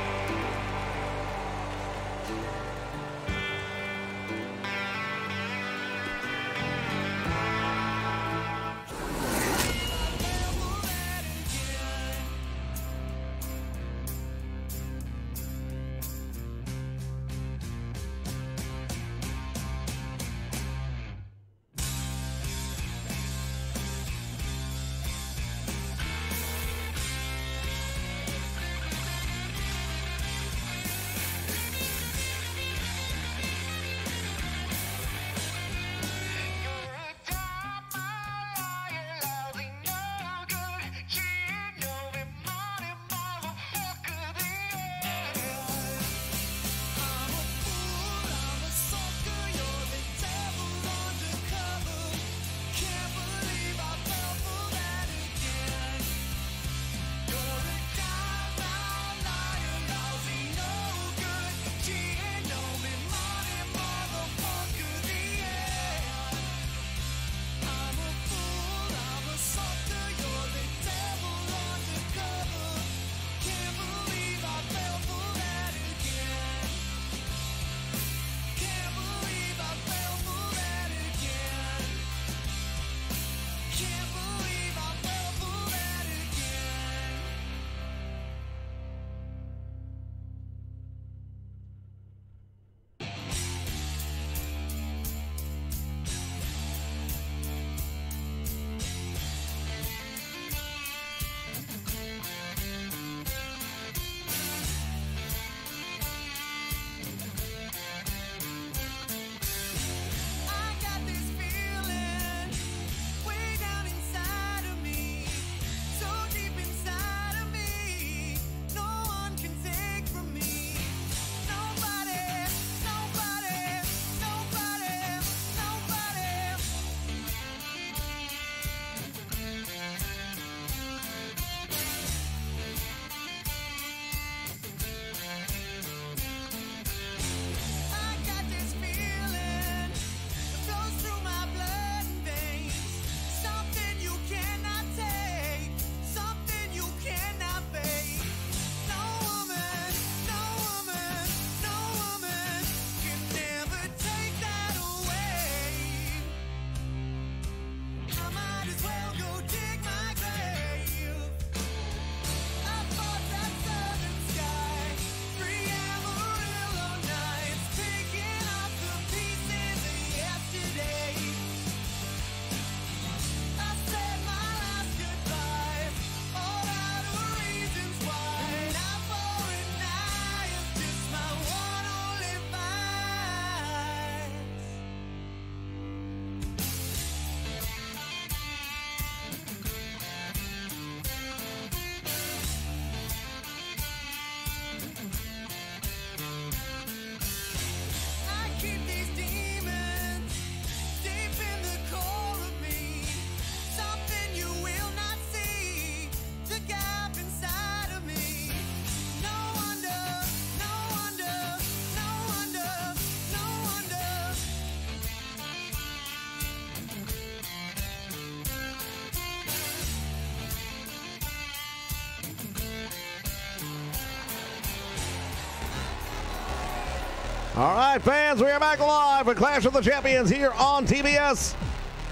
All right, fans, we are back live with Clash of the Champions here on TBS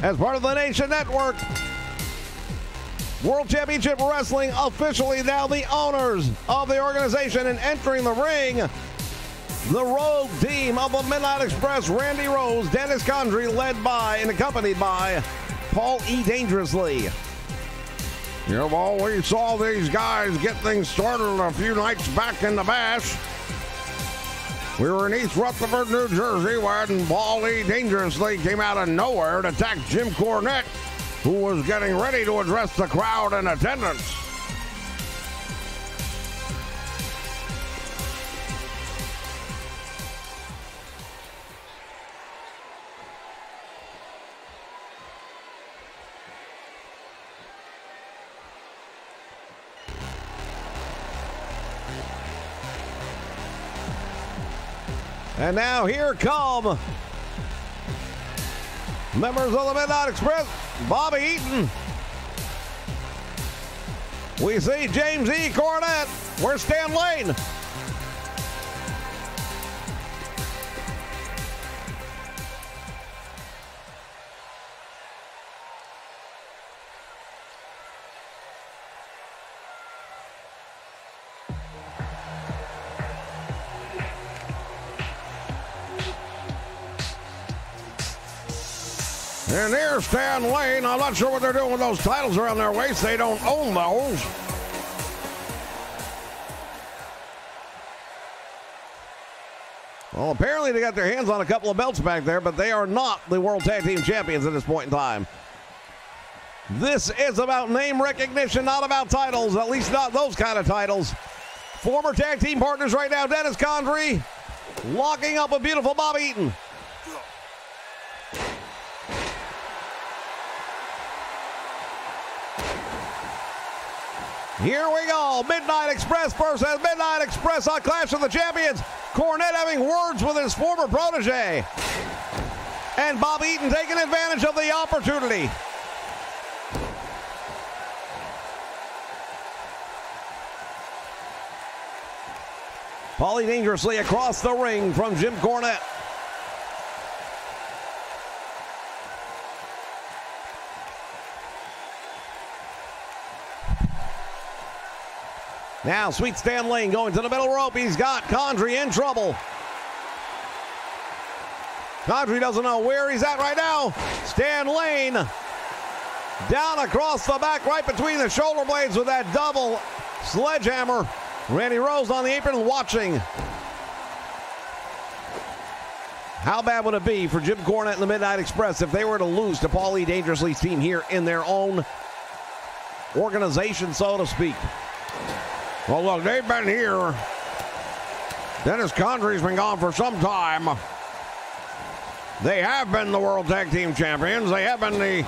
as part of the Nation Network. World Championship Wrestling officially now the owners of the organization, and entering the ring, the rogue team of the Midnight Express, Randy Rose, Dennis Condrey, led by and accompanied by Paul E. Dangerously. Yeah, well, we saw these guys get things started a few nights back in the Bash. We were in East Rutherford, New Jersey, when Paul E. Dangerously came out of nowhere to attack Jim Cornette, who was getting ready to address the crowd in attendance. And now here come members of the Midnight Express, Bobby Eaton. We see James E. Cornette. Where's Stan Lane? And here's Stan Lane. I'm not sure what they're doing with those titles around their waist. They don't own those. Well, apparently they got their hands on a couple of belts back there, but they are not the World Tag Team Champions at this point in time. This is about name recognition, not about titles, at least not those kind of titles. Former tag team partners right now, Dennis Condrey locking up a beautiful Bobby Eaton. Here we go. Midnight Express versus Midnight Express on Clash of the Champions. Cornette having words with his former protege. And Bobby Eaton taking advantage of the opportunity. Paulie Dangerously across the ring from Jim Cornette. Now, Sweet Stan Lane going to the middle rope. He's got Condrey in trouble. Condrey doesn't know where he's at right now. Stan Lane down across the back, right between the shoulder blades with that double sledgehammer. Randy Rose on the apron watching. How bad would it be for Jim Cornette and the Midnight Express if they were to lose to Paulie Dangerously's team here in their own organization, so to speak? Well, look, they've been here. Dennis Condrey's been gone for some time. They have been the World Tag Team Champions. They have been the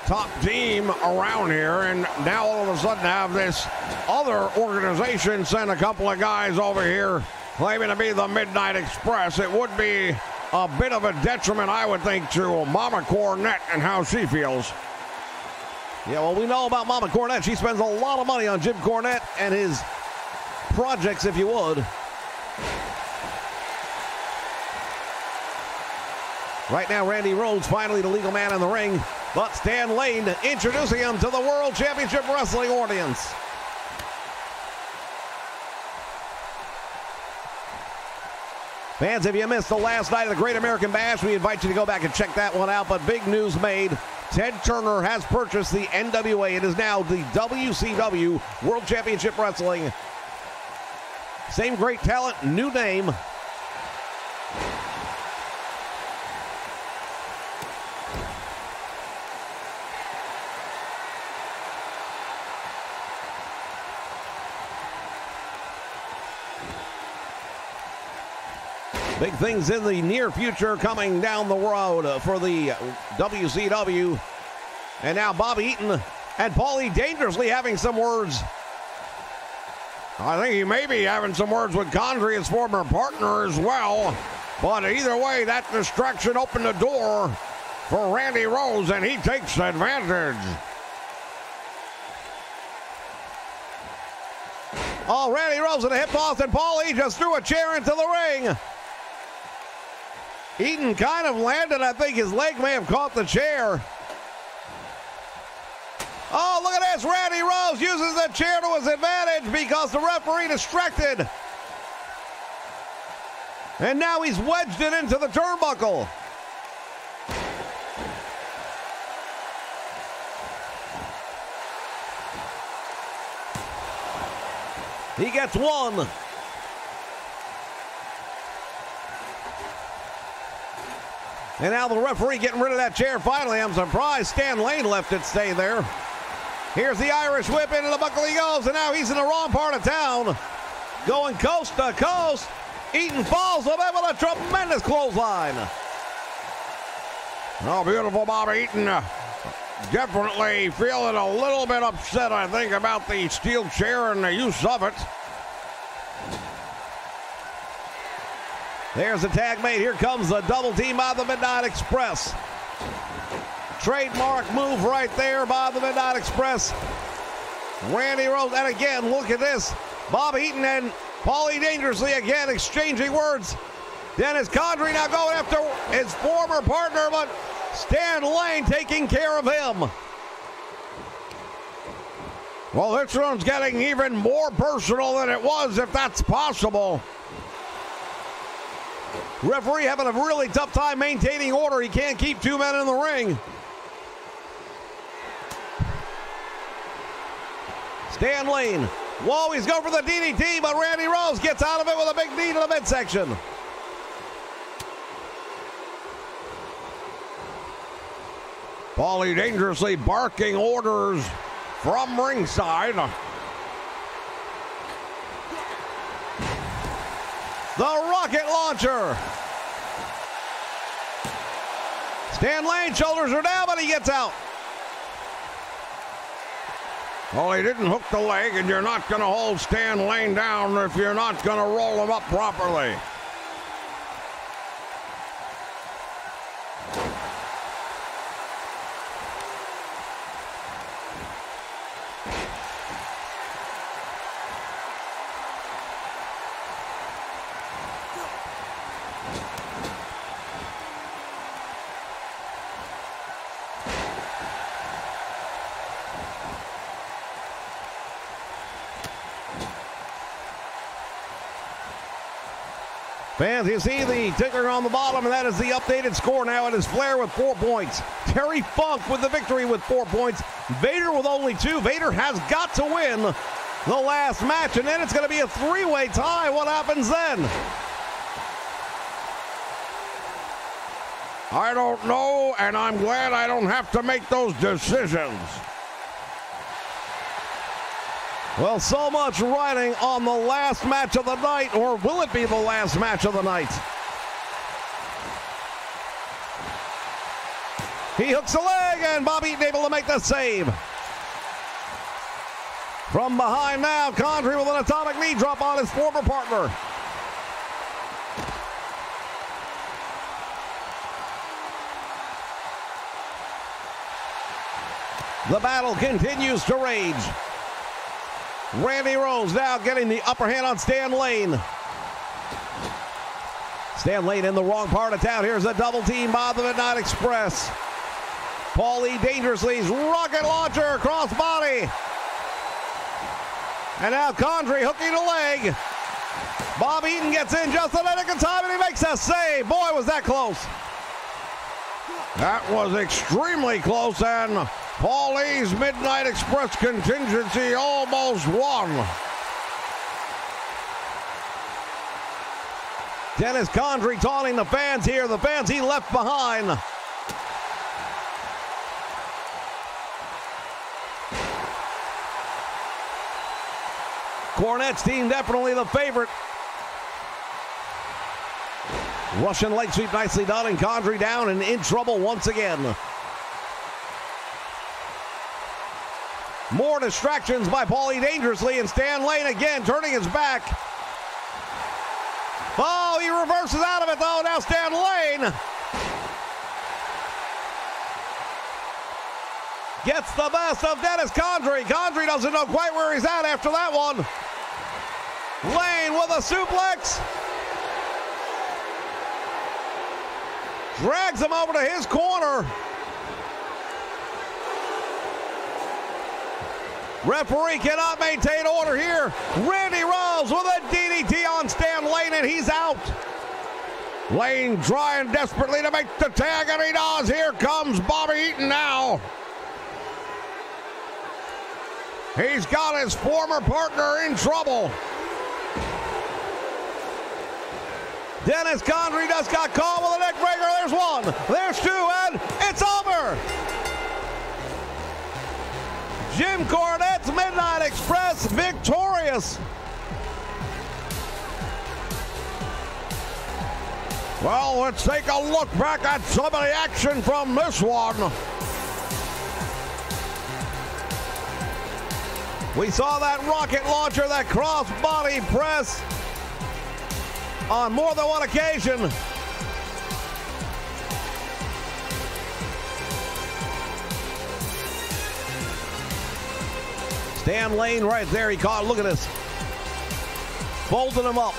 top team around here, and now all of a sudden have this other organization send a couple of guys over here claiming to be the Midnight Express. It would be a bit of a detriment, I would think, to Mama Cornette and how she feels. Yeah, well, we know about Mama Cornette. She spends a lot of money on Jim Cornette and his projects, if you would. Right now, Randy Rhodes finally the legal man in the ring, but Stan Lane introducing him to the World Championship Wrestling audience. Fans, if you missed the last night of the Great American Bash, we invite you to go back and check that one out. But big news made. Ted Turner has purchased the NWA. It is now the WCW World Championship Wrestling. Same great talent, new name. Big things in the near future coming down the road for the WCW. And now Bobby Eaton and Paulie Dangerously having some words. I think he may be having some words with Condrey, his former partner, as well. But either way, that distraction opened the door for Randy Rose, and he takes advantage. Oh, Randy Rose in a hip toss, and Paulie just threw a chair into the ring. Eaton kind of landed. I think his leg may have caught the chair. Oh, look at this. Randy Rose uses the chair to his advantage because the referee distracted. And now he's wedged it into the turnbuckle. He gets one. And now the referee getting rid of that chair finally. I'm surprised Stan Lane left it stay there. Here's the Irish whip, into the buckle he goes, and now he's in the wrong part of town. Going coast to coast. Eaton falls with a tremendous clothesline. Oh, beautiful Bobby Eaton. Definitely feeling a little bit upset, I think, about the steel chair and the use of it. There's the tag mate. Here comes the double team by the Midnight Express. Trademark move right there by the Midnight Express. Randy Rose, and again, look at this. Bobby Eaton and Paulie Dangerously again exchanging words. Dennis Condrey now going after his former partner, but Stan Lane taking care of him. Well, this one's getting even more personal than it was, if that's possible. Referee having a really tough time maintaining order. He can't keep two men in the ring. Stan Lane. Whoa, he's going for the DDT, but Randy Rose gets out of it with a big knee to the midsection. Paulie Dangerously barking orders from ringside. The rocket launcher. Stan Lane, shoulders are down, but he gets out. Well, he didn't hook the leg, and you're not going to hold Stan Lane down if you're not going to roll him up properly. Fans, you see the ticker on the bottom, and that is the updated score. Now it is Flair with 4 points. Terry Funk with the victory with 4 points. Vader with only 2. Vader has got to win the last match, and then it's going to be a three-way tie. What happens then? I don't know, and I'm glad I don't have to make those decisions. Well, so much riding on the last match of the night, or will it be the last match of the night? He hooks a leg, and Bobby Eaton able to make the save. From behind now, Condrey with an atomic knee drop on his former partner. The battle continues to rage. Randy Rose now getting the upper hand on Stan Lane. Stan Lane in the wrong part of town. Here's a double team by the Midnight Express. Paulie Dangerously's rocket launcher cross body. And now Condrey hooking the leg. Bob Eaton gets in just a nick of time, and he makes a save. Boy, was that close. That was extremely close, and Paulie's Midnight Express contingency almost won. Dennis Condrey taunting the fans here, the fans he left behind. Cornette's team definitely the favorite. Russian leg sweep nicely done, and Condrey down and in trouble once again. More distractions by Paulie Dangerously, and Stan Lane again turning his back. Oh, he reverses out of it though. Now Stan Lane gets the best of Dennis Condrey. Condrey doesn't know quite where he's at after that one. Lane with a suplex. Drags him over to his corner. Referee cannot maintain order here. Randy Rose with a DDT on Stan Lane, and he's out. Lane trying desperately to make the tag, and he does. Here comes Bobby Eaton now. He's got his former partner in trouble. Dennis Condrey just got caught with a neck breaker. There's one, there's two, and it's over. Jim Cornette's Midnight Express victorious. Well, let's take a look back at some of the action from this one. We saw that rocket launcher, that cross-body press on more than one occasion. Stan Lane right there, he caught, look at this. Folding him up.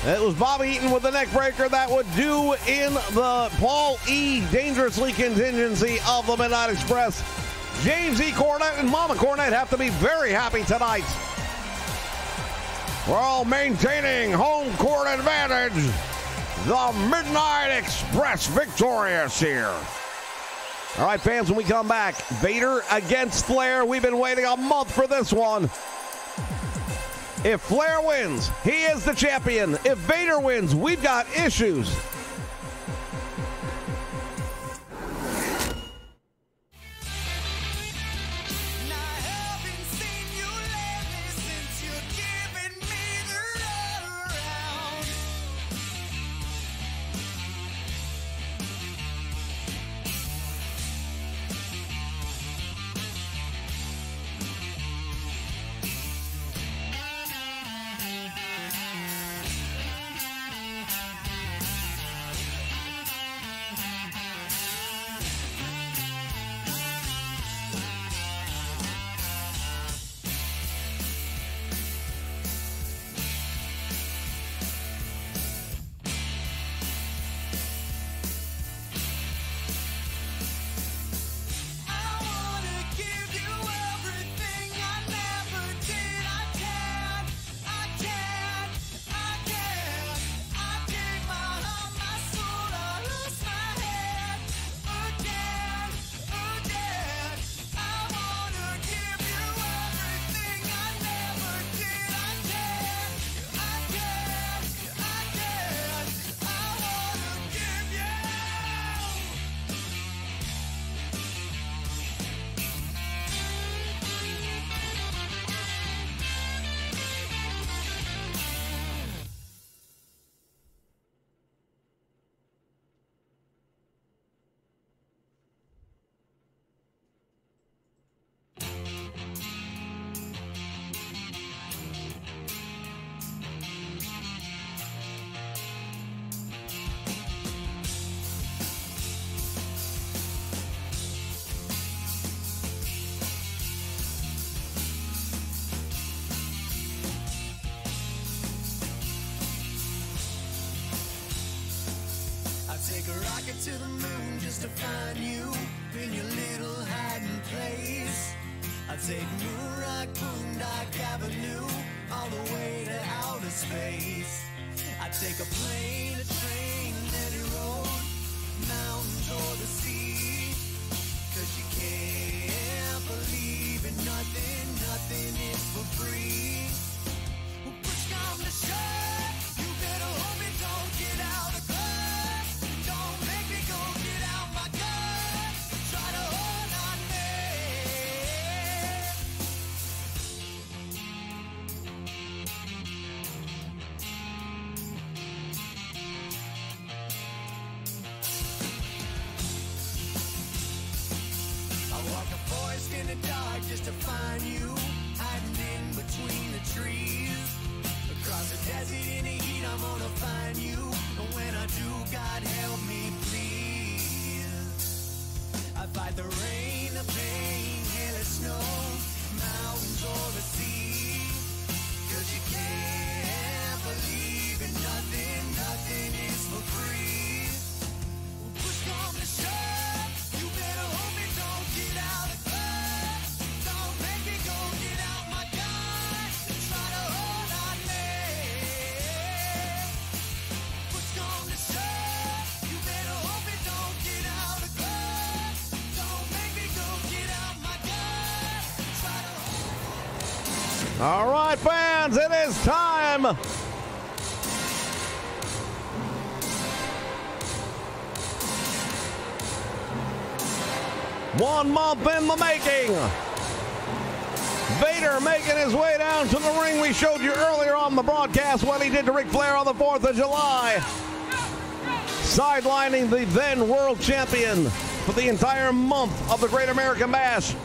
It was Bobby Eaton with the neck breaker that would do in the Paul E. Dangerously contingency of the Midnight Express. James E. Cornette and Mama Cornette have to be very happy tonight. We're all maintaining home court advantage. The Midnight Express victorious here. All right, fans, when we come back, Vader against Flair. We've been waiting a month for this one. If Flair wins, he is the champion. If Vader wins, we've got issues. Take a rocket to the moon just to find you in your little hiding place. I take Moonrock, Boondock Avenue all the way to outer space. I take a plane, a train, any road, mountains or the sea. 'Cause you can't believe in nothing, nothing is for free. Well, push down the shut, you better hope it don't get out of clutch. Just to find you, hiding in between the trees. Across the desert in the heat, I'm gonna find you. And when I do, God help me, please. I fight the rain, the pain, hail and snow, mountains or the sea. 'Cause 'cause you can't believe in nothing, nothing is for free. Push come to shove, you better hope it don't get out of hand. Don't make it go, get out my gun, try to hold on me. Push come to shove, you better hope it don't get out of hand. Don't make me go, get out my gun, try to. All right, fans, it is time. One month in the making. Vader making his way down to the ring. We showed you earlier on the broadcast what he did to Ric Flair on the 4th of July. Sidelining the then world champion for the entire month of the Great American Bash.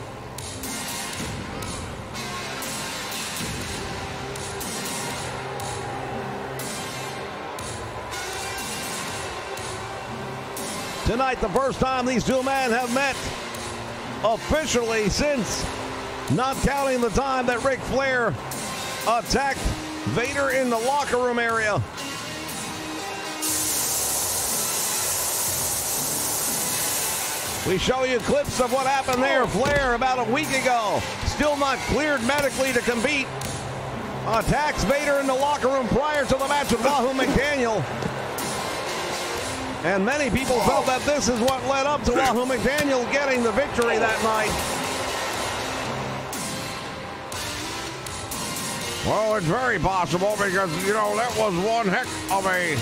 Tonight, the first time these two men have met officially since, not counting the time that Ric Flair attacked Vader in the locker room area. We show you clips of what happened there. Flair, about a week ago, still not cleared medically to compete, attacks Vader in the locker room prior to the match with Wahoo McDaniel. And many people felt that this is what led up to Wahoo McDaniel getting the victory that night. Well, it's very possible because, you know, that was one heck of a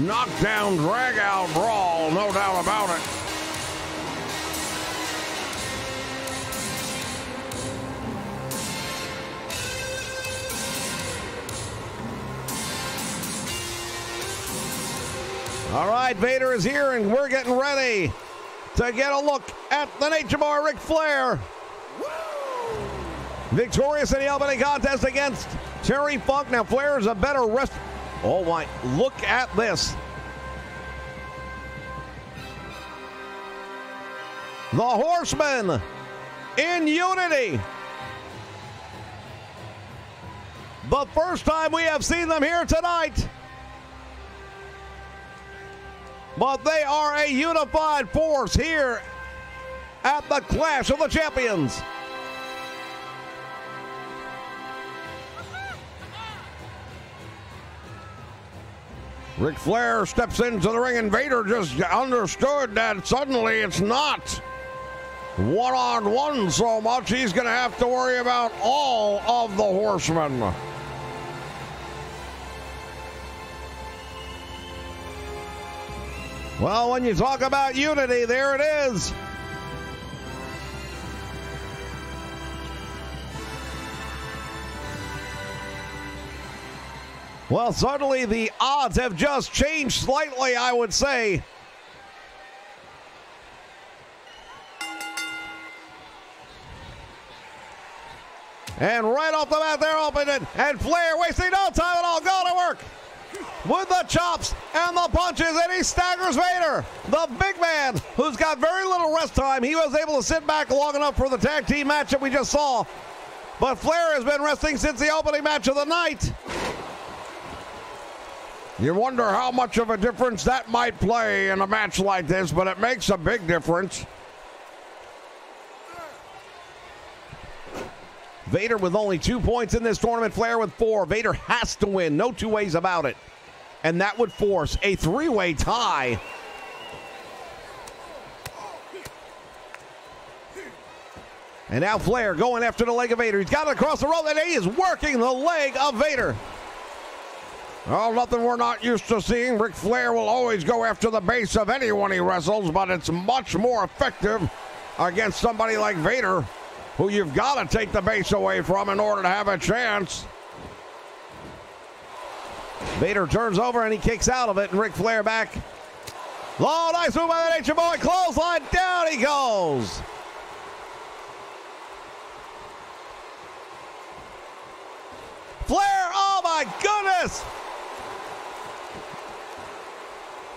knockdown, drag-out brawl, no doubt about it. All right, Vader is here, and we're getting ready to get a look at the Nature Boy, Ric Flair. Victorious in the opening contest against Terry Funk. Now, Flair is a better wrestler. Oh, my. Look at this. The Horsemen in unity. The first time we have seen them here tonight. But they are a unified force here at the Clash of the Champions. Ric Flair steps into the ring, and Vader just understood that suddenly it's not one-on-one so much. He's going to have to worry about all of the Horsemen. Well, when you talk about unity, there it is. Well, certainly the odds have just changed slightly, I would say. And right off the bat, they're opening, and Flair wasting no time at all, going to work with the chops and the punches, and he staggers Vader. The big man, who's got very little rest time, he was able to sit back long enough for the tag team match that we just saw. But Flair has been resting since the opening match of the night. You wonder how much of a difference that might play in a match like this, but it makes a big difference. Vader with only 2 points in this tournament, Flair with 4. Vader has to win, no two ways about it. And that would force a three-way tie. And now Flair going after the leg of Vader. He's got it across the rope, and he is working the leg of Vader. Well, nothing we're not used to seeing. Ric Flair will always go after the base of anyone he wrestles, but it's much more effective against somebody like Vader, who you've got to take the base away from in order to have a chance. Vader turns over and he kicks out of it, and Ric Flair back. Oh, nice move by the Nature Boy. Clothesline, down he goes. Flair, oh my goodness.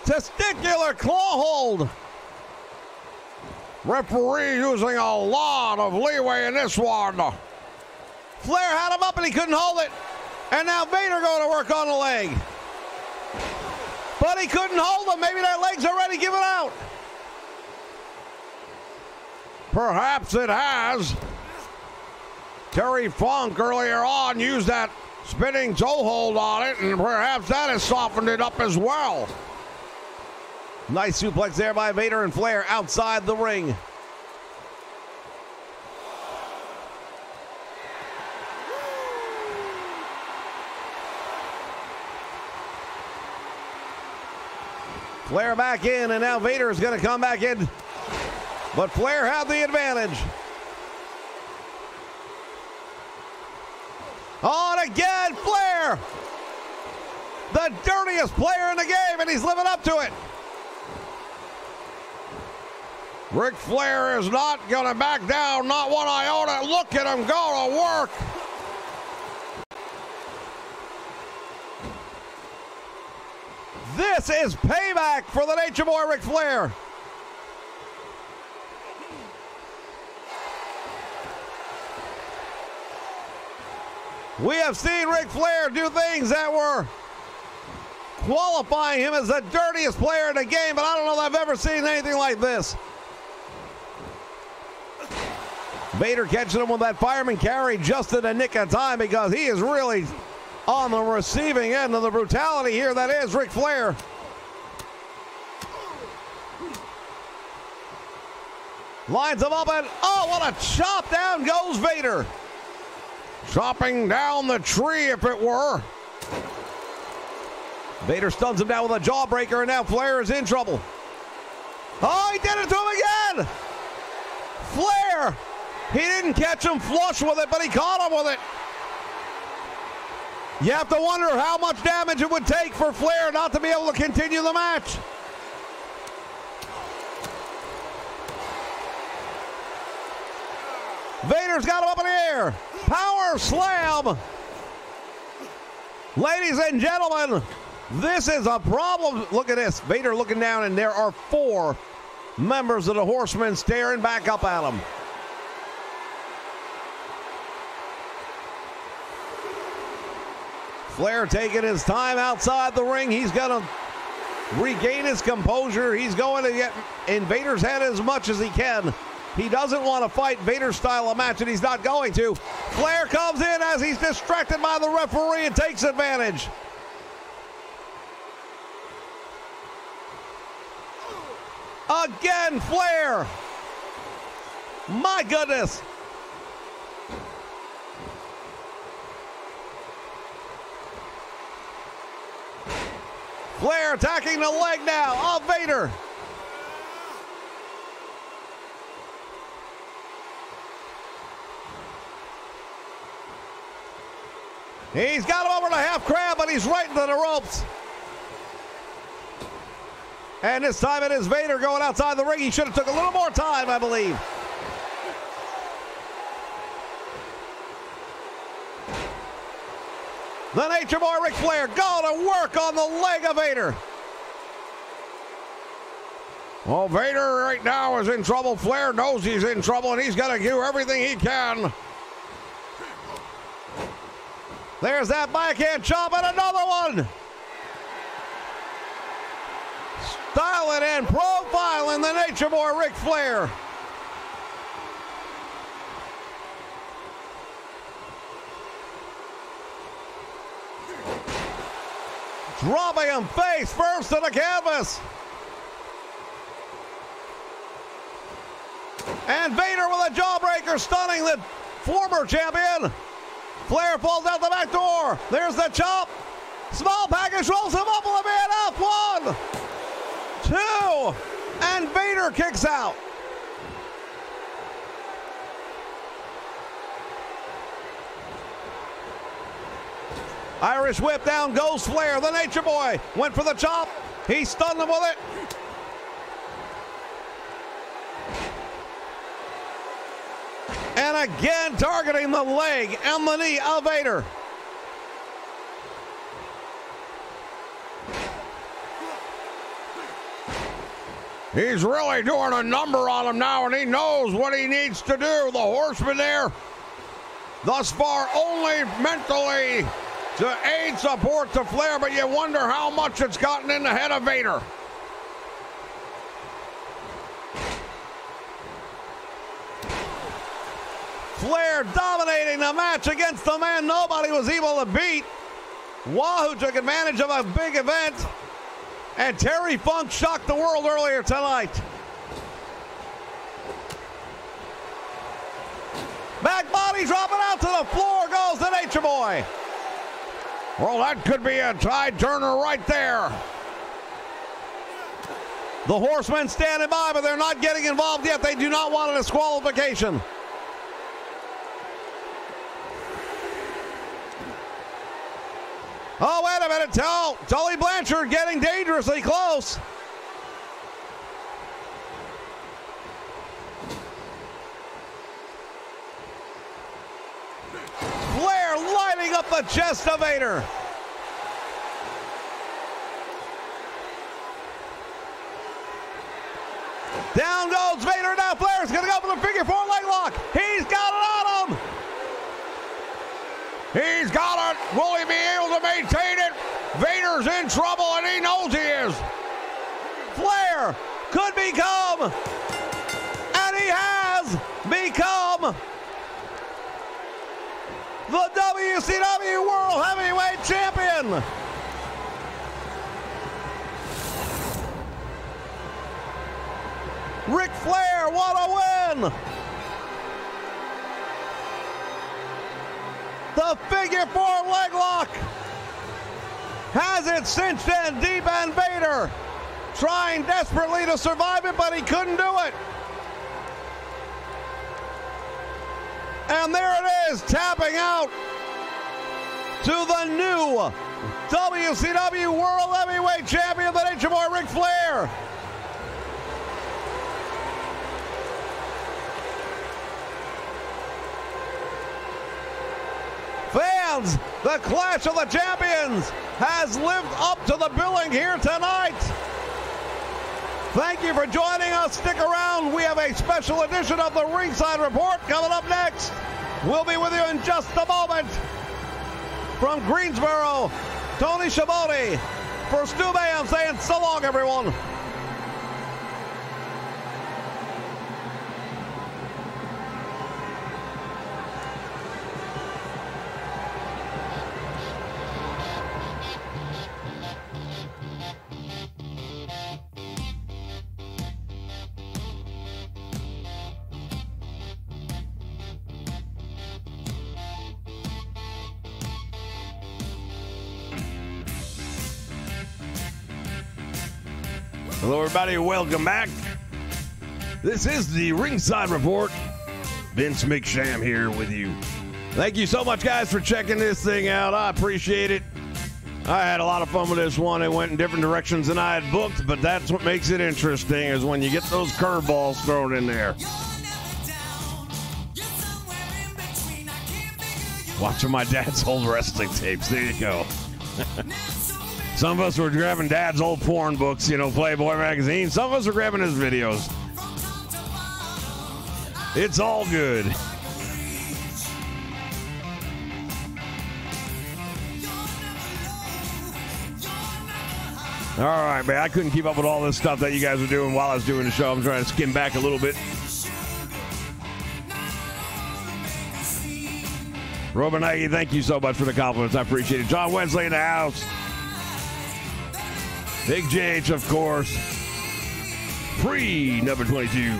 Testicular claw hold. Referee using a lot of leeway in this one. Flair had him up and he couldn't hold it. And now Vader going to work on the leg. But he couldn't hold him. Maybe that leg's already given out. Perhaps it has. Terry Funk earlier on used that spinning toe hold on it, and perhaps that has softened it up as well. Nice suplex there by Vader and Flair outside the ring. Flair back in, and now Vader is going to come back in. But Flair had the advantage. On again, Flair! The dirtiest player in the game, and he's living up to it. Ric Flair is not going to back down, not one iota. Look at him go to work. This is payback for the Nature Boy Ric Flair. We have seen Ric Flair do things that were qualifying him as the dirtiest player in the game, but I don't know that I've ever seen anything like this. Vader catching him with that fireman carry just in the nick of time because he is really on the receiving end of the brutality here that is Ric Flair. Lines him up and, oh, what a chop! Down goes Vader. Chopping down the tree, if it were. Vader stuns him down with a jawbreaker, and now Flair is in trouble. Oh, he did it to him again! Flair! He didn't catch him flush with it, but he caught him with it. You have to wonder how much damage it would take for Flair not to be able to continue the match. Vader's got him up in the air. Power slam. Ladies and gentlemen, this is a problem. Look at this. Vader looking down, and there are 4 members of the Horsemen staring back up at him. Flair taking his time outside the ring. He's going to regain his composure. He's going to get in Vader's head as much as he can. He doesn't want to fight Vader style a match, and he's not going to. Flair comes in as he's distracted by the referee and takes advantage. Again, Flair. My goodness. Flair attacking the leg now of Vader. He's got him over the half crab, but he's right into the ropes. And this time it is Vader going outside the ring. He should have took a little more time, I believe. The Nature Boy Ric Flair going to work on the leg of Vader. Well, Vader right now is in trouble. Flair knows he's in trouble, and he's going to do everything he can. There's that backhand chop and another one. Styling and profiling the Nature Boy Ric Flair. Dropping him face first to the canvas. And Vader with a jawbreaker stunning the former champion. Flair falls out the back door. There's the chop. Small package rolls him up with a man up. 1, 2, and Vader kicks out. Irish whip, down goes Flair. The Nature Boy went for the chop. He stunned him with it. And again targeting the leg and the knee of Vader. He's really doing a number on him now, and he knows what he needs to do. The Horseman there, thus far, only mentally to aid support to Flair, but you wonder how much it's gotten in the head of Vader. Flair dominating the match against the man nobody was able to beat. Wahoo took advantage of a big event, and Terry Funk shocked the world earlier tonight. Back body dropping out to the floor goes the Nature Boy. Well, that could be a tide turner right there. The Horsemen standing by, but they're not getting involved yet. They do not want a disqualification. Oh, wait a minute. Tully Blanchard getting dangerously close. Flair lighting up the chest of Vader. Down goes Vader. Now Flair's going to go for the figure 4 leg lock. He's got it on him. He's got it. Will he be able to maintain it? Vader's in trouble, and he knows he is. Flair could become, and he has become, the WCW World Heavyweight Champion. Ric Flair, what a win! The figure 4 leg lock has it cinched in deep, and Vader trying desperately to survive it, but he couldn't do it. And there it is, tapping out to the new WCW World Heavyweight Champion, the Nature Boy Ric Flair. Fans, the Clash of the Champions has lived up to the billing here tonight. Thank you for joining us. Stick around. We have a special edition of the Ringside Report coming up next. We'll be with you in just a moment. From Greensboro, Tony Schiavone. For Stu May, I'm saying so long, everyone. Hello, everybody. Welcome back. This is the Ringside Report. Vince McSham here with you. Thank you so much, guys, for checking this thing out. I appreciate it. I had a lot of fun with this one. It went in different directions than I had booked, but that's what makes it interesting, is when you get those curveballs thrown in there. Watching my dad's old wrestling tapes. There you go. Some of us were grabbing Dad's old porn books, you know, Playboy magazine. Some of us were grabbing his videos. It's all good. All right, man. I couldn't keep up with all this stuff that you guys were doing while I was doing the show. I'm trying to skim back a little bit. Robin Nagy, thank you so much for the compliments. I appreciate it. John Wesley in the house. Big JH, of course. Number 22.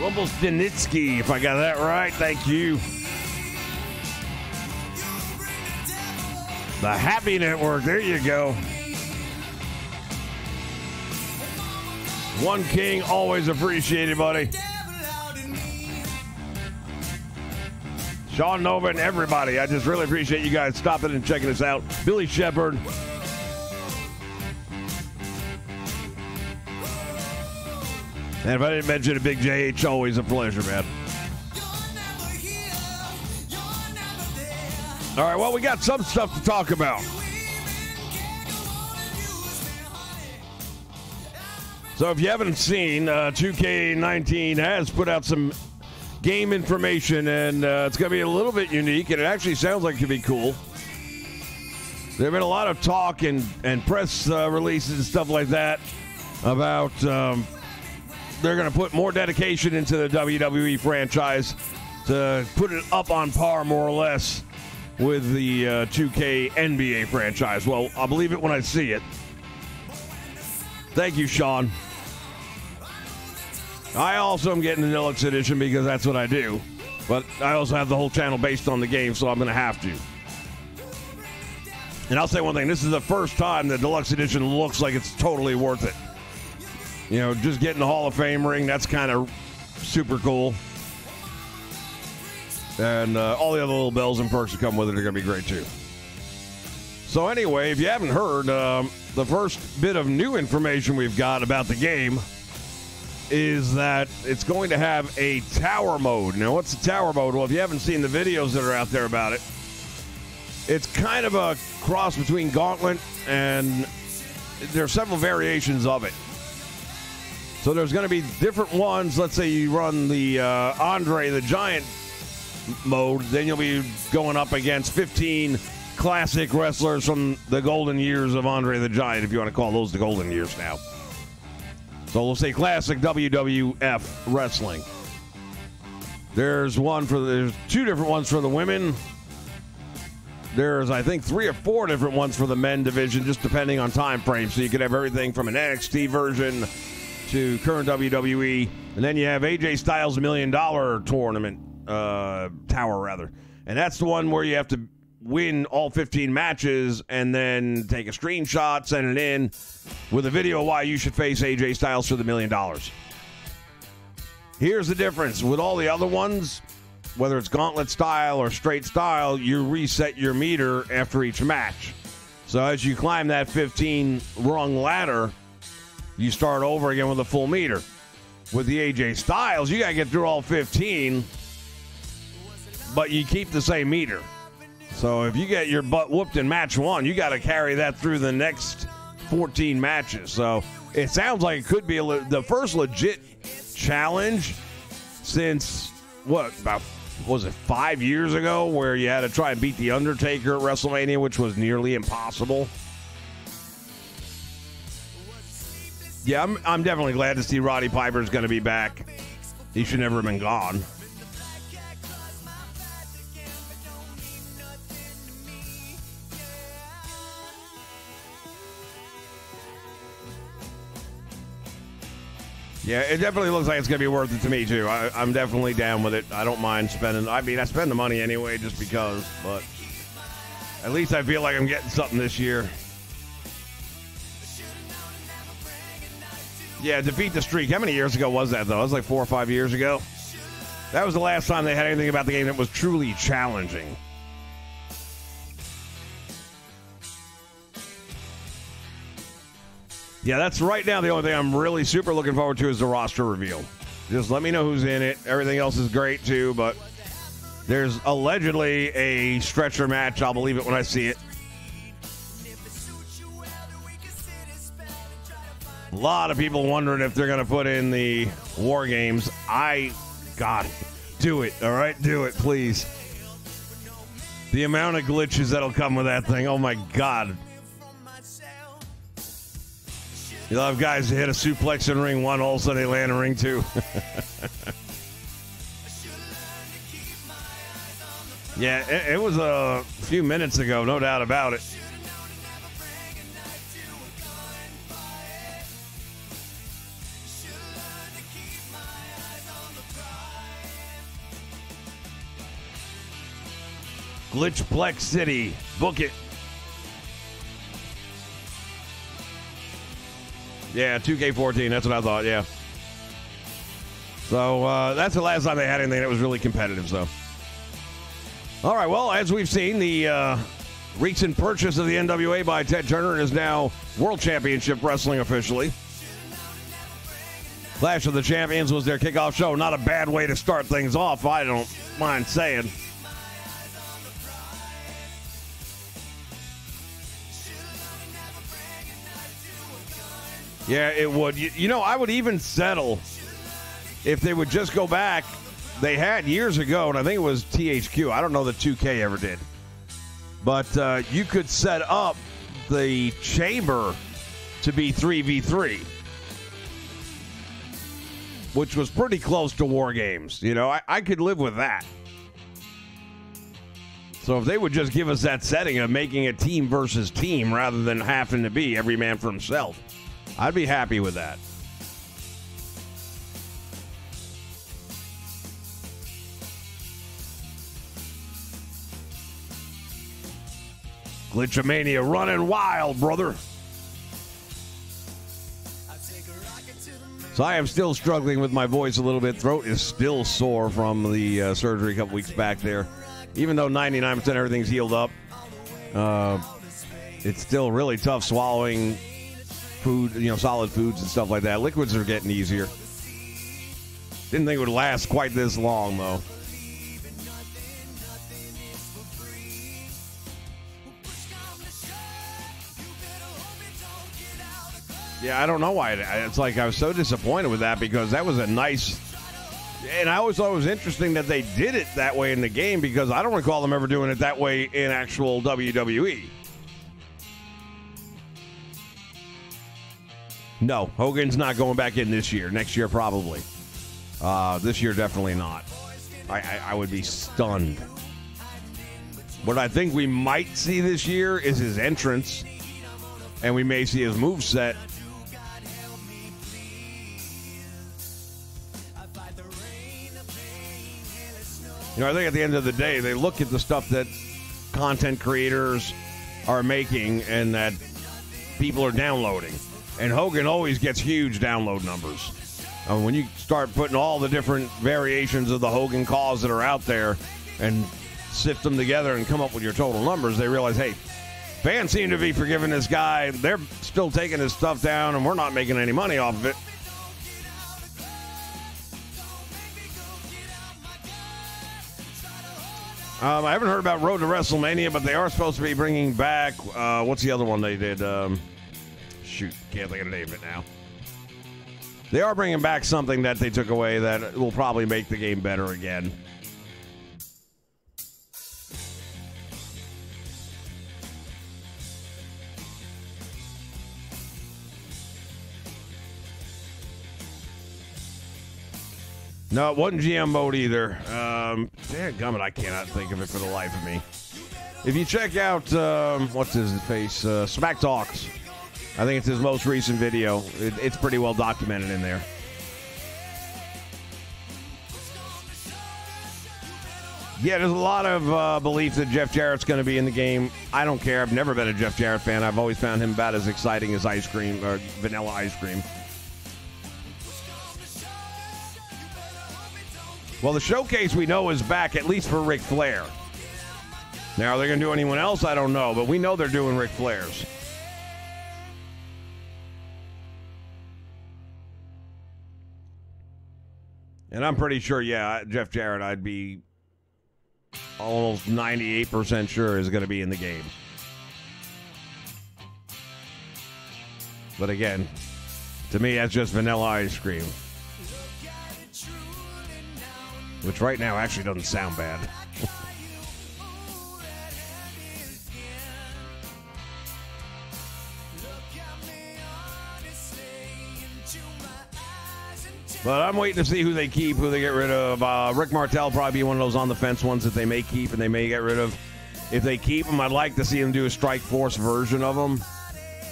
Rumpelstiltskin, if I got that right. Thank you. The Happy Network. There you go. One King, always appreciated, buddy. Sean Nova and everybody. I just really appreciate you guys stopping and checking us out. Billy Shepard. And if I didn't mention a Big JH, always a pleasure, man. All right, well, we got some stuff to talk about. So if you haven't seen, 2K18 has put out some game information, and it's going to be a little bit unique, and it actually sounds like it could be cool. There have been a lot of talk and press releases and stuff like that about they're going to put more dedication into the WWE franchise to put it up on par, more or less, with the 2K NBA franchise. Well, I'll believe it when I see it. Thank you, Sean. I also am getting the Deluxe Edition because that's what I do. But I also have the whole channel based on the game, so I'm going to have to. And I'll say one thing. This is the first time the Deluxe Edition looks like it's totally worth it. You know, just getting the Hall of Fame ring, that's kind of super cool. And all the other little bells and perks that come with it are going to be great, too. So anyway, if you haven't heard, the first bit of new information we've got about the game is that it's going to have a tower mode. Now, what's the tower mode? Well, if you haven't seen the videos that are out there about it, it's kind of a cross between Gauntlet, and there are several variations of it. So there's going to be different ones. Let's say you run the Andre the Giant mode, then you'll be going up against 15 classic wrestlers from the golden years of Andre the Giant, if you want to call those the golden years now. So we'll say classic WWF wrestling. There's two different ones for the women. There's, I think, 3 or 4 different ones for the men division, just depending on time frame. So you could have everything from an NXT version to current WWE. And then you have AJ Styles' $1 Million tournament, tower, rather. And that's the one where you have to win all 15 matches and then take a screenshot, send it in with a video why you should face AJ Styles for the $1 million. Here's the difference. With all the other ones, whether it's gauntlet style or straight style, you reset your meter after each match. So as you climb that 15-rung ladder, you start over again with a full meter. With the AJ Styles, you got to get through all 15, but you keep the same meter. So if you get your butt whooped in match 1, you got to carry that through the next 14 matches. So it sounds like it could be the first legit challenge since, about 5 years ago, where you had to try and beat The Undertaker at WrestleMania, which was nearly impossible. Yeah, I'm definitely glad to see Roddy Piper's going to be back. He should never have been gone. Yeah, it definitely looks like it's going to be worth it to me, too. I'm definitely down with it. I don't mind spending. I mean, I spend the money anyway just because, but at least I feel like I'm getting something this year. Yeah, defeat the streak. How many years ago was that, though? It was like 4 or 5 years ago. That was the last time they had anything about the game that was truly challenging. Yeah, that's right now the only thing I'm really super looking forward to is the roster reveal. Just let me know who's in it. Everything else is great, too, but there's allegedly a stretcher match. I'll believe it when I see it. A lot of people wondering if they're going to put in the War Games. God, do it, all right? Do it, please. The amount of glitches that'll come with that thing, oh, my God. You'll have guys that hit a suplex in ring 1, all of a sudden they land in ring 2. Yeah, it was a few minutes ago, no doubt about it. Glitchplex City, book it. Yeah, 2K14, that's what I thought, yeah. So that's the last time they had anything that was really competitive, so. All right, well, as we've seen, the recent purchase of the NWA by Ted Turner is now World Championship Wrestling officially. Clash of the Champions was their kickoff show. Not a bad way to start things off, I don't mind saying. Yeah, it would. You know, I would even settle if they would just go back they had years ago, and I think it was THQ. I don't know that 2K ever did. But you could set up the chamber to be 3v3, which was pretty close to War Games. You know, I could live with that. So if they would just give us that setting of making it team versus team rather than having to be every man for himself, I'd be happy with that. Glitchamania running wild, brother. So I am still struggling with my voice a little bit. Throat is still sore from the surgery a couple weeks back there. Even though 99% of everything's healed up, it's still really tough swallowing food, you know, solid foods and stuff like that. Liquids are getting easier. Didn't think it would last quite this long, though. Yeah, I don't know why. It's like I was so disappointed with that because that was a nice... And I always thought it was interesting that they did it that way in the game because I don't recall them ever doing it that way in actual WWE. No, Hogan's not going back in this year. Next year, probably. This year, definitely not. I would be stunned. What I think we might see this year is his entrance, and we may see his moveset. You know, I think at the end of the day, they look at the stuff that content creators are making and that people are downloading. And Hogan always gets huge download numbers. When you start putting all the different variations of the Hogan calls that are out there and sift them together and come up with your total numbers, they realize, hey, fans seem to be forgiving this guy. They're still taking his stuff down, and we're not making any money off of it. I haven't heard about Road to WrestleMania, but they are supposed to be bringing back, what's the other one they did? Shoot, can't think of the name of it now. They are bringing back something that they took away that will probably make the game better again. No, it wasn't GM mode either. Dadgummit, I cannot think of it for the life of me. If you check out, what's his face? Smack Talks. I think it's his most recent video. It's pretty well documented in there. Yeah, there's a lot of belief that Jeff Jarrett's going to be in the game. I don't care. I've never been a Jeff Jarrett fan. I've always found him about as exciting as ice cream or vanilla ice cream. Well, the showcase we know is back, at least for Ric Flair. Now, are they going to do anyone else? I don't know, but we know they're doing Ric Flair's. And I'm pretty sure, yeah, Jeff Jarrett, I'd be almost 98% sure is going to be in the game. But again, to me, that's just vanilla ice cream. Which right now actually doesn't sound bad. But I'm waiting to see who they keep, who they get rid of. Rick Martel probably be one of those on-the-fence ones that they may keep and they may get rid of. If they keep him, I'd like to see them do a Strike Force version of him.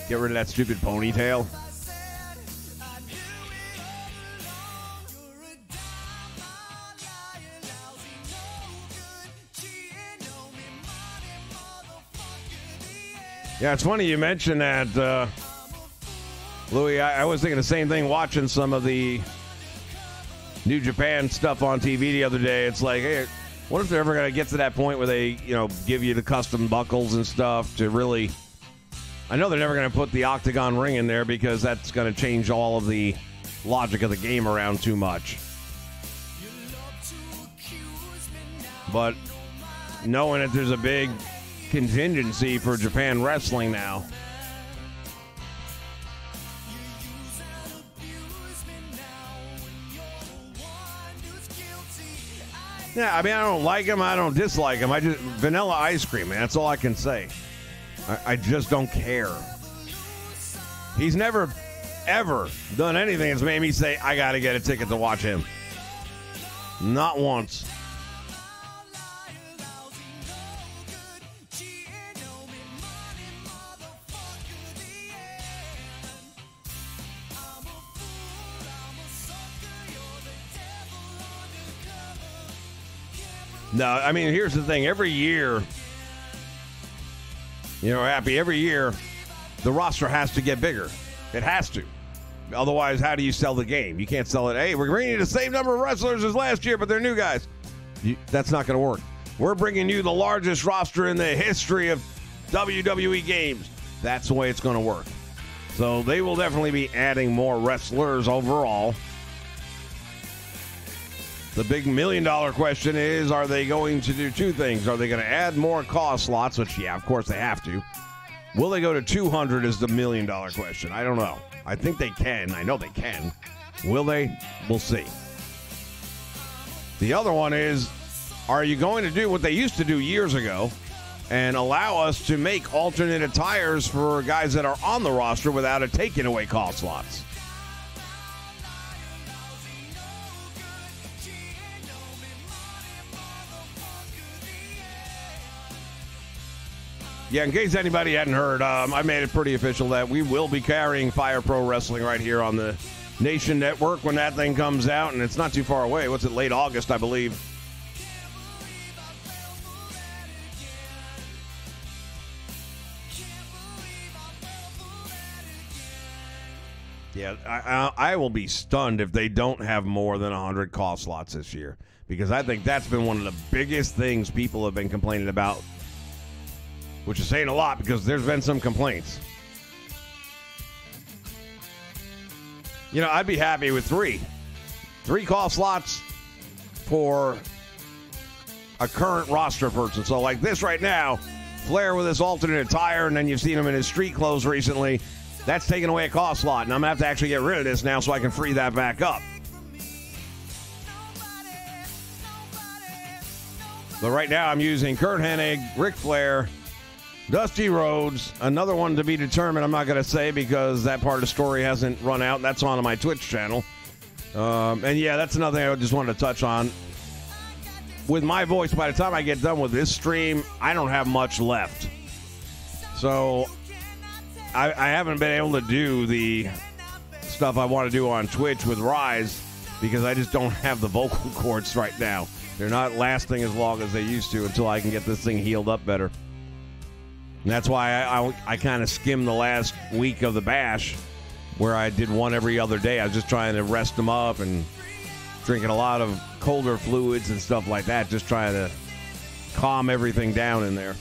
Get rid of that stupid ponytail. Yeah, it's funny you mentioned that, Louis. I was thinking the same thing watching some of the New Japan stuff on TV the other day. It's like, hey, what if they're ever going to get to that point where they, you know, give you the custom buckles and stuff to really... I know they're never going to put the octagon ring in there because that's going to change all of the logic of the game around too much. But knowing that there's a big contingency for Japan wrestling now. Yeah, I mean, I don't like him. I don't dislike him. I just vanilla ice cream, man. That's all I can say. I just don't care. He's never, ever done anything that's made me say, I got to get a ticket to watch him. Not once. No, I mean, here's the thing. Every year, Happy, every year, the roster has to get bigger. It has to. Otherwise, how do you sell the game? You can't sell it, hey, we're bringing you the same number of wrestlers as last year, but they're new guys. That's not going to work. We're bringing you the largest roster in the history of WWE games. That's the way it's going to work. So they will definitely be adding more wrestlers overall. The big $1 million question is, are they going to do two things? Are they going to add more cost slots? Which, yeah, of course they have to. Will they go to 200 is the $1 million question. I don't know. I think they can. I know they can. Will they? We'll see. The other one is, are you going to do what they used to do years ago and allow us to make alternate attires for guys that are on the roster without it taking away cost slots? Yeah, in case anybody hadn't heard, I made it pretty official that we will be carrying Fire Pro Wrestling right here on the Nation Network when that thing comes out, and it's not too far away. What's it, late August, I believe. Yeah, I will be stunned if they don't have more than 100 call slots this year, because I think that's been one of the biggest things people have been complaining about, which is saying a lot because there's been some complaints. I'd be happy with three call slots for a current roster person. So like this right now, Flair with his alternate attire, and then you've seen him in his street clothes recently. That's taking away a call slot, and I'm going to have to actually get rid of this now so I can free that back up. But right now I'm using Kurt Hennig, Ric Flair, Dusty Rhodes, another one to be determined. I'm not going to say because that part of the story hasn't run out. That's on my Twitch channel. And yeah, that's another thing I just wanted to touch on. With my voice, by the time I get done with this stream, I don't have much left. So I haven't been able to do the stuff I want to do on Twitch with Rise because I just don't have the vocal cords right now. They're not lasting as long as they used to until I can get this thing healed up better. And that's why I kind of skimmed the last week of the bash where I did one every other day. I was just trying to rest them up and drinking a lot of colder fluids and stuff like that, just trying to calm everything down in there.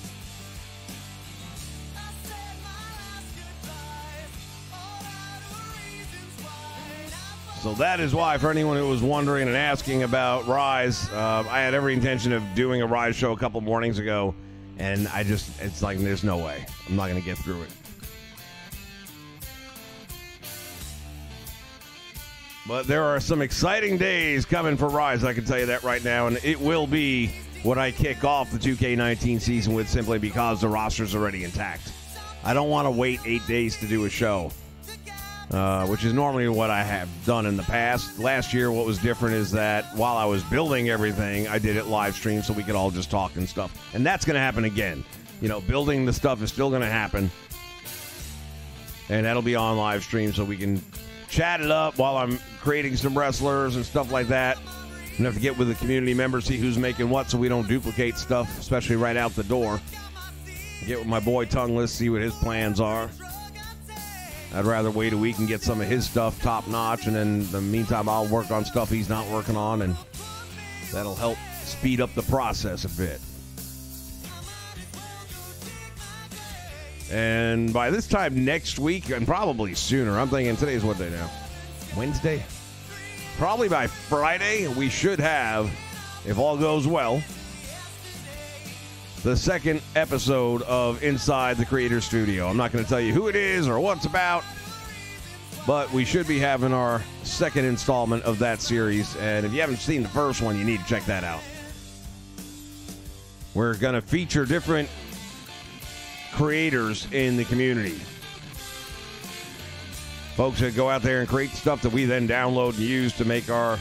So that is why, for anyone who was wondering and asking about Rise, I had every intention of doing a Rise show a couple mornings ago, and it's like, there's no way. I'm not going to get through it. But there are some exciting days coming for Rise, I can tell you that right now, and it will be what I kick off the 2K19 season with, simply because the roster's already intact. I don't want to wait 8 days to do a show. Which is normally what I have done in the past. Last year, what was different is that while I was building everything, I did it live stream so we could all just talk and stuff. And that's going to happen again. Building the stuff is still going to happen. And that'll be on live stream so we can chat it up while I'm creating some wrestlers and stuff like that. And have to get with the community members, see who's making what so we don't duplicate stuff, especially right out the door. Get with my boy Tongueless, see what his plans are. I'd rather wait a week and get some of his stuff top notch, and then in the meantime, I'll work on stuff he's not working on, and that'll help speed up the process a bit. And by this time next week, and probably sooner, I'm thinking today's what day now? Wednesday? Probably by Friday, we should have, if all goes well, the second episode of Inside the Creator Studio. I'm not going to tell you who it is or what it's about, but we should be having our second installment of that series. And if you haven't seen the first one, you need to check that out. We're going to feature different creators in the community. Folks that go out there and create stuff that we then download and use to make our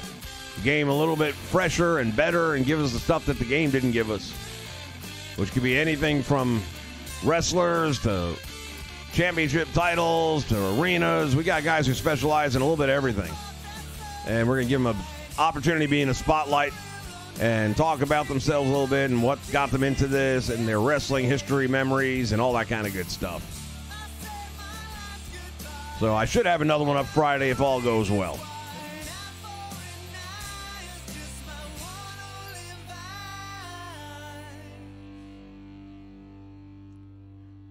game a little bit fresher and better and give us the stuff that the game didn't give us. Which could be anything from wrestlers to championship titles to arenas. We got guys who specialize in a little bit of everything. And we're going to give them an opportunity to be in a spotlight and talk about themselves a little bit and what got them into this and their wrestling history, memories, and all that kind of good stuff. So I should have another one up Friday if all goes well.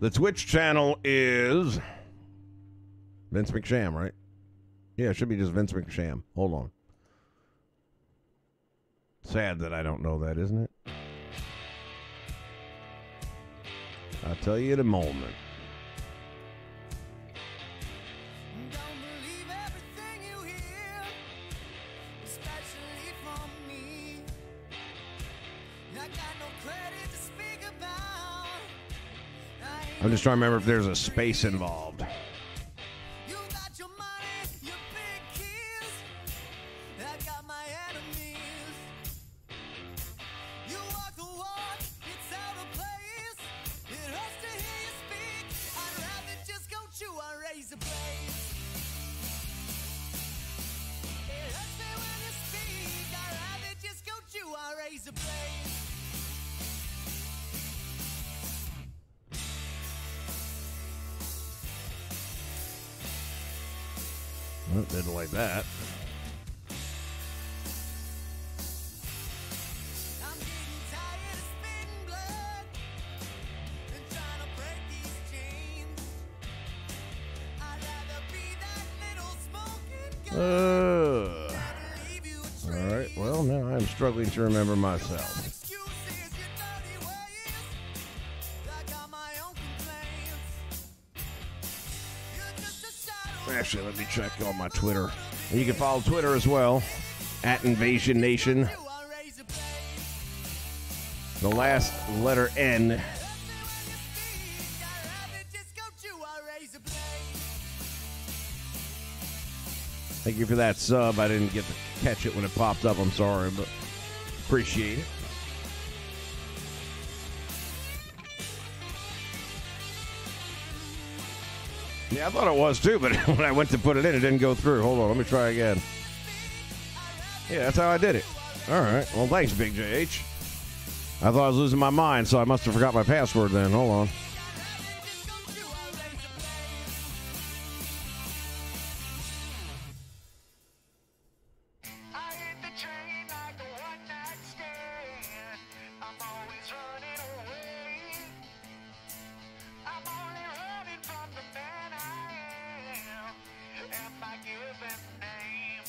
The Twitch channel is Vince McSham, right? Yeah, it should be just Vince McSham. Hold on. Sad that I don't know that, isn't it? I'll tell you in a moment. Don't believe everything you hear, especially from me. I got no credit to speak about. I'm just trying to remember if there's a space involved. You got your money, your big keys. I got my enemies. You walk the walk, it's out of place. It hurts to hear you speak. I'd rather just go chew on razor blades. It hurts me when you speak. I'd rather just go chew on razor blades. Well, didn't like that. I'm getting tired of spitting blood and trying to break these chains. I'd rather be that little smoking gun than leave you a All right. Well, now I'm struggling to remember myself. excuses, your dirty ways. I got my own complaints. You're just a shadow. Actually, let me check on my Twitter. And you can follow Twitter as well, at Invasion Nation. You on razor blades. The last letter N. I'd rather just go chew on razor blades. Thank you for that sub. I didn't get to catch it when it popped up. I'm sorry, but appreciate it. Yeah, I thought it was too, but when I went to put it in, it didn't go through. Hold on, let me try again. Yeah, that's how I did it. All right. Well, thanks, Big JH. I thought I was losing my mind, so I must have forgot my password then. Hold on. I hit the train like a one-night stand. I'm always running away. I'm only running from the man I am and my given name.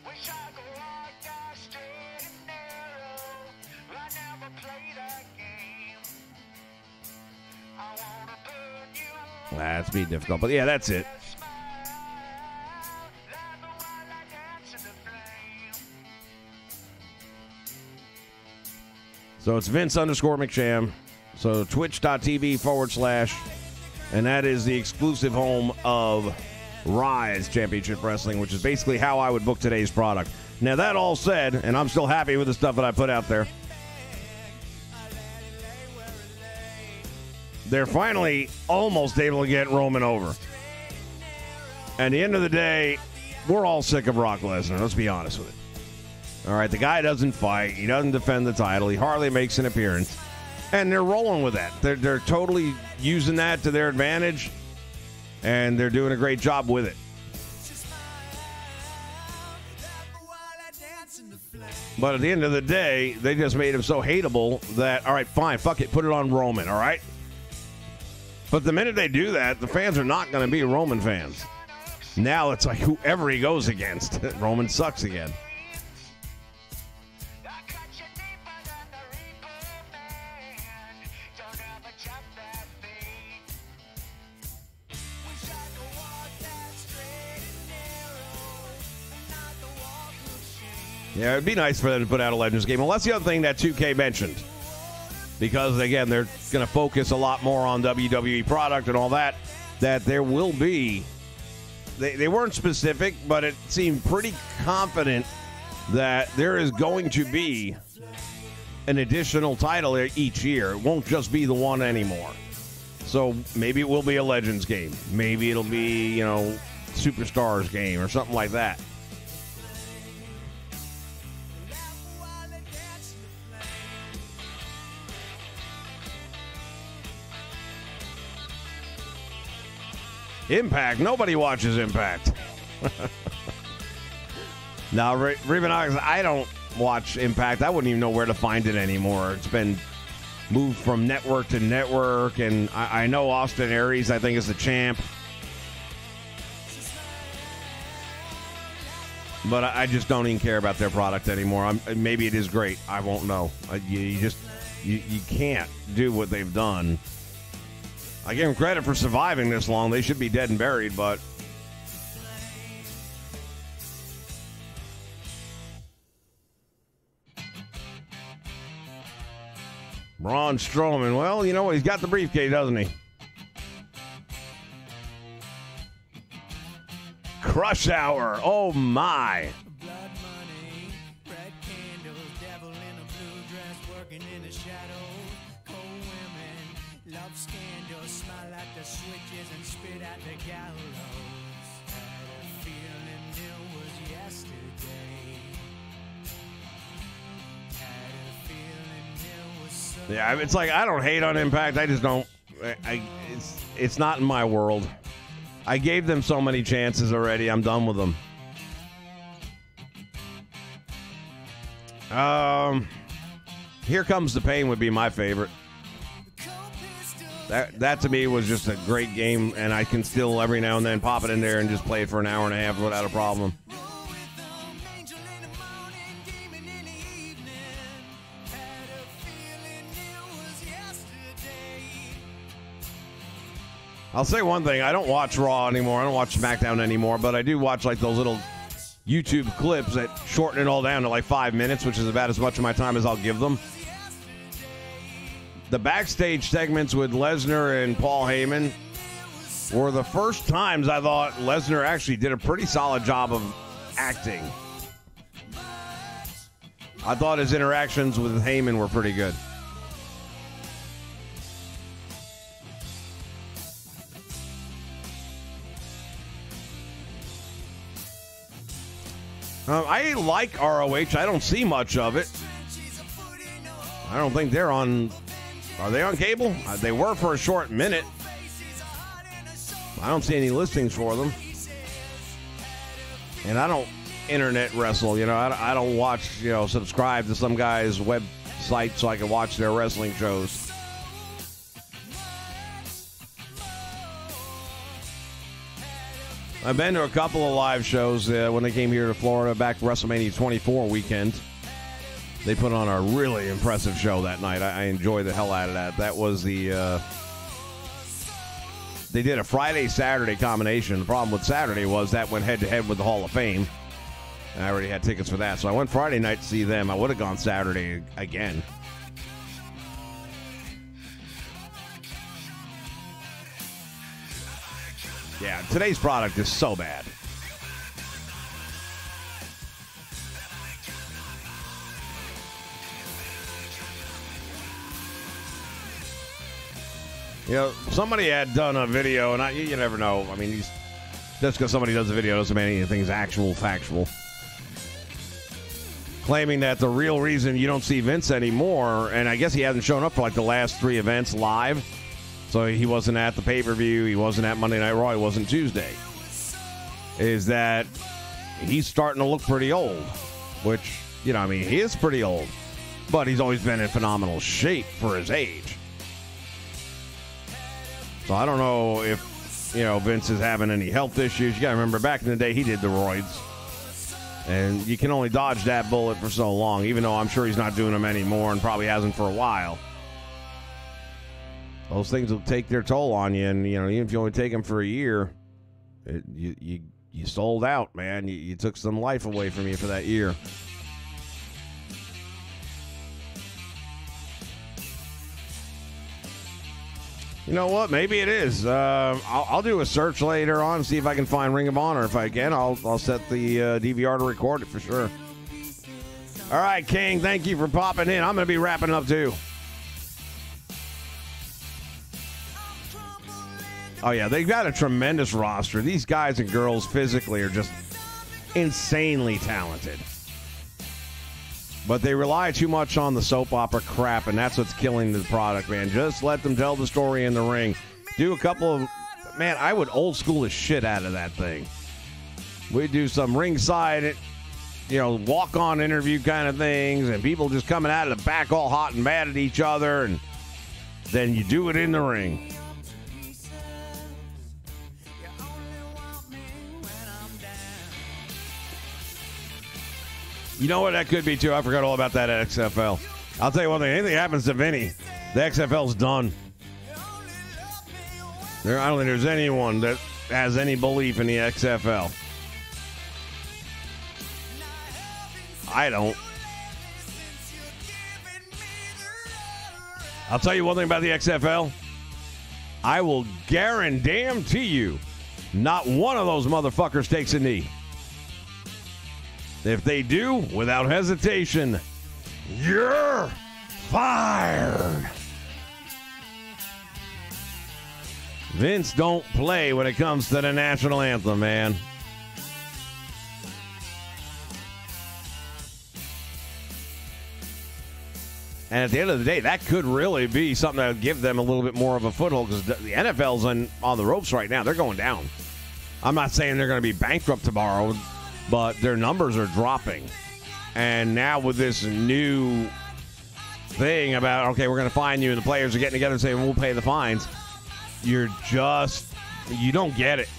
Wish I could walk that straight and narrow. I never play that game. I wanna burn you. That's be difficult, but yeah, that's it. So it's Vince _McSham. So twitch.tv/, and that is the exclusive home of Rise Championship Wrestling, which is basically how I would book today's product. Now, that all said, and I'm still happy with the stuff that I put out there, they're finally almost able to get Roman over. At the end of the day, we're all sick of Brock Lesnar. Let's be honest with it. All right, the guy doesn't fight. He doesn't defend the title. He hardly makes an appearance. And they're rolling with that. They're totally using that to their advantage, and they're doing a great job with it. But at the end of the day, they just made him so hateable that, all right, fine, fuck it, put it on Roman, all right? But the minute they do that, the fans are not going to be Roman fans. Now it's like whoever he goes against, Roman sucks again. Yeah, it'd be nice for them to put out a Legends game. Well, that's the other thing that 2K mentioned. Because, again, they're going to focus a lot more on WWE product and all that, that there will be. They weren't specific, but it seemed pretty confident that there is going to be an additional title each year. It won't just be the one anymore. So maybe it will be a Legends game. Maybe it'll be, Superstars game or something like that. Impact. Nobody watches Impact. Now, Rebenox, I don't watch Impact. I wouldn't even know where to find it anymore. It's been moved from network to network, and I know Austin Aries, I think, is the champ. But I just don't even care about their product anymore. Maybe it is great. I won't know. You can't do what they've done. I give them credit for surviving this long. They should be dead and buried, but... Braun Strowman. Well, you know what? He's got the briefcase, doesn't he? Crush Hour. Oh, my. Blood money, red candles, devil in a blue dress, working in the shadows. Cold women, love scandals, smile at the switches and spit at the gallows. Had a feeling it was yesterday. Had a feeling it was so. Yeah, it's like I don't hate on Impact. I just don't. It's not in my world. I gave them so many chances already. I'm done with them. Here Comes the Pain would be my favorite. That to me was just a great game, and I can still every now and then pop it in there and just play it for an hour and a half without a problem. I'll say one thing. I don't watch Raw anymore. I don't watch SmackDown anymore, but I do watch like those little YouTube clips that shorten it all down to like 5 minutes, which is about as much of my time as I'll give them. The backstage segments with Lesnar and Paul Heyman were the first times I thought Lesnar actually did a pretty solid job of acting. I thought his interactions with Heyman were pretty good. I like ROH. I don't see much of it. I don't think they're on... Are they on cable? They were for a short minute. I don't see any listings for them. And I don't internet wrestle. I don't watch, subscribe to some guy's website so I can watch their wrestling shows. I've been to a couple of live shows when they came here to Florida back WrestleMania 24 weekend. They put on a really impressive show that night. I enjoyed the hell out of that. That was the... they did a Friday-Saturday combination. The problem with Saturday was that went head-to-head with the Hall of Fame. And I already had tickets for that. So I went Friday night to see them. I would have gone Saturday again. Yeah, today's product is so bad. Somebody had done a video, and you never know. I mean, just because somebody does a video doesn't mean anything's factual. Claiming that the real reason you don't see Vince anymore, and I guess he hasn't shown up for like the last 3 events live. So he wasn't at the pay-per-view, he wasn't at Monday Night Raw, he wasn't Tuesday. Is that he's starting to look pretty old. Which, he is pretty old. But he's always been in phenomenal shape for his age. So I don't know if, Vince is having any health issues. You got to remember, back in the day, he did the roids. And you can only dodge that bullet for so long, even though I'm sure he's not doing them anymore and probably hasn't for a while. Those things will take their toll on you, and even if you only take them for a year, you sold out, man. You took some life away from you for that year. You know what? Maybe it is. I'll do a search later on, see if I can find Ring of Honor. If I can, I'll set the DVR to record it for sure. All right, King, thank you for popping in. I'm going to be wrapping up too. Oh, yeah, they've got a tremendous roster. These guys and girls physically are just insanely talented. But they rely too much on the soap opera crap, and that's what's killing the product, man. Just let them tell the story in the ring. Do a couple of... Man, I would old school the shit out of that thing. We'd do some ringside, walk-on interview kind of things, and people just coming out of the back all hot and mad at each other, and then you do it in the ring. You know what that could be, too? I forgot all about that at XFL. I'll tell you one thing. Anything happens to Vinny, the XFL's done. I don't think there's anyone that has any belief in the XFL. I don't. I'll tell you one thing about the XFL. I will guarantee you not one of those motherfuckers takes a knee. If they do, without hesitation, you're fired. Vince don't play when it comes to the national anthem, man. And at the end of the day, that could really be something that would give them a little bit more of a foothold, because the NFL's on the ropes right now. They're going down. I'm not saying they're going to be bankrupt tomorrow, but their numbers are dropping. And now with this new thing about, okay, we're going to fine you, and the players are getting together and saying, we'll pay the fines, you don't get it.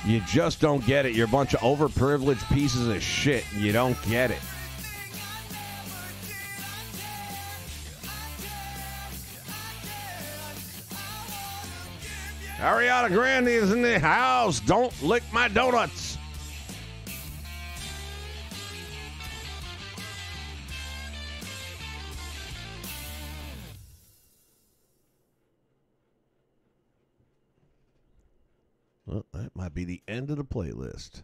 You just don't get it. You're a bunch of overprivileged pieces of shit. You don't get it. Ariana Grande is in the house. Don't lick my donuts. Well, that might be the end of the playlist.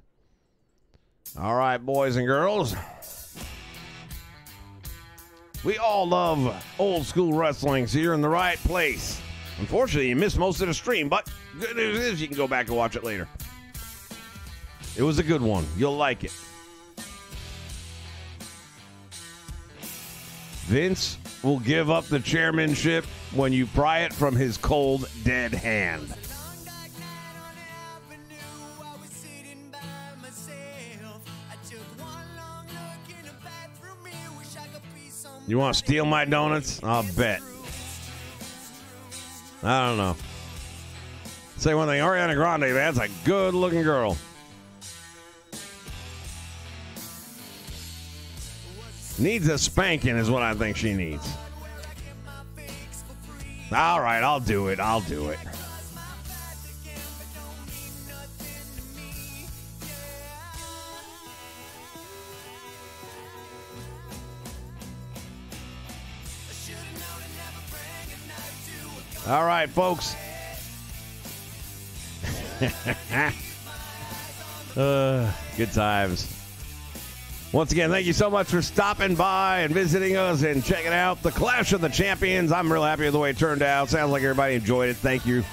All right, boys and girls. We all love old school wrestling, so you're in the right place. Unfortunately, you missed most of the stream, but good news is you can go back and watch it later. It was a good one. You'll like it. Vince will give up the chairmanship when you pry it from his cold, dead hand. You want to steal my donuts? I'll bet. I don't know. Say one thing, Ariana Grande, that's a good-looking girl. Needs a spanking is what I think she needs. All right, I'll do it. I'll do it. All right, folks. Good times. Once again, thank you so much for stopping by and visiting us and checking out the Clash of the Champions. I'm real happy with the way it turned out. Sounds like everybody enjoyed it. Thank you.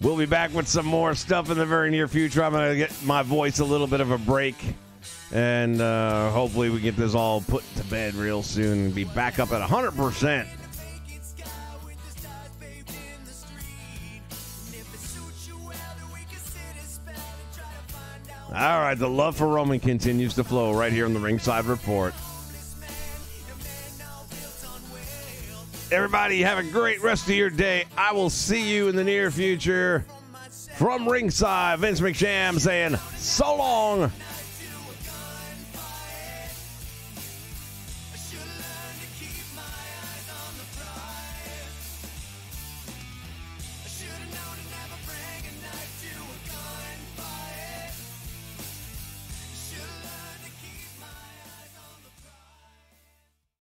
We'll be back with some more stuff in the very near future. I'm going to get my voice a little bit of a break. And hopefully we get this all put to bed real soon and be back up at 100%. All right, the love for Roman continues to flow right here on the Ringside Report. Everybody, have a great rest of your day. I will see you in the near future. From Ringside, Vince McSham saying so long.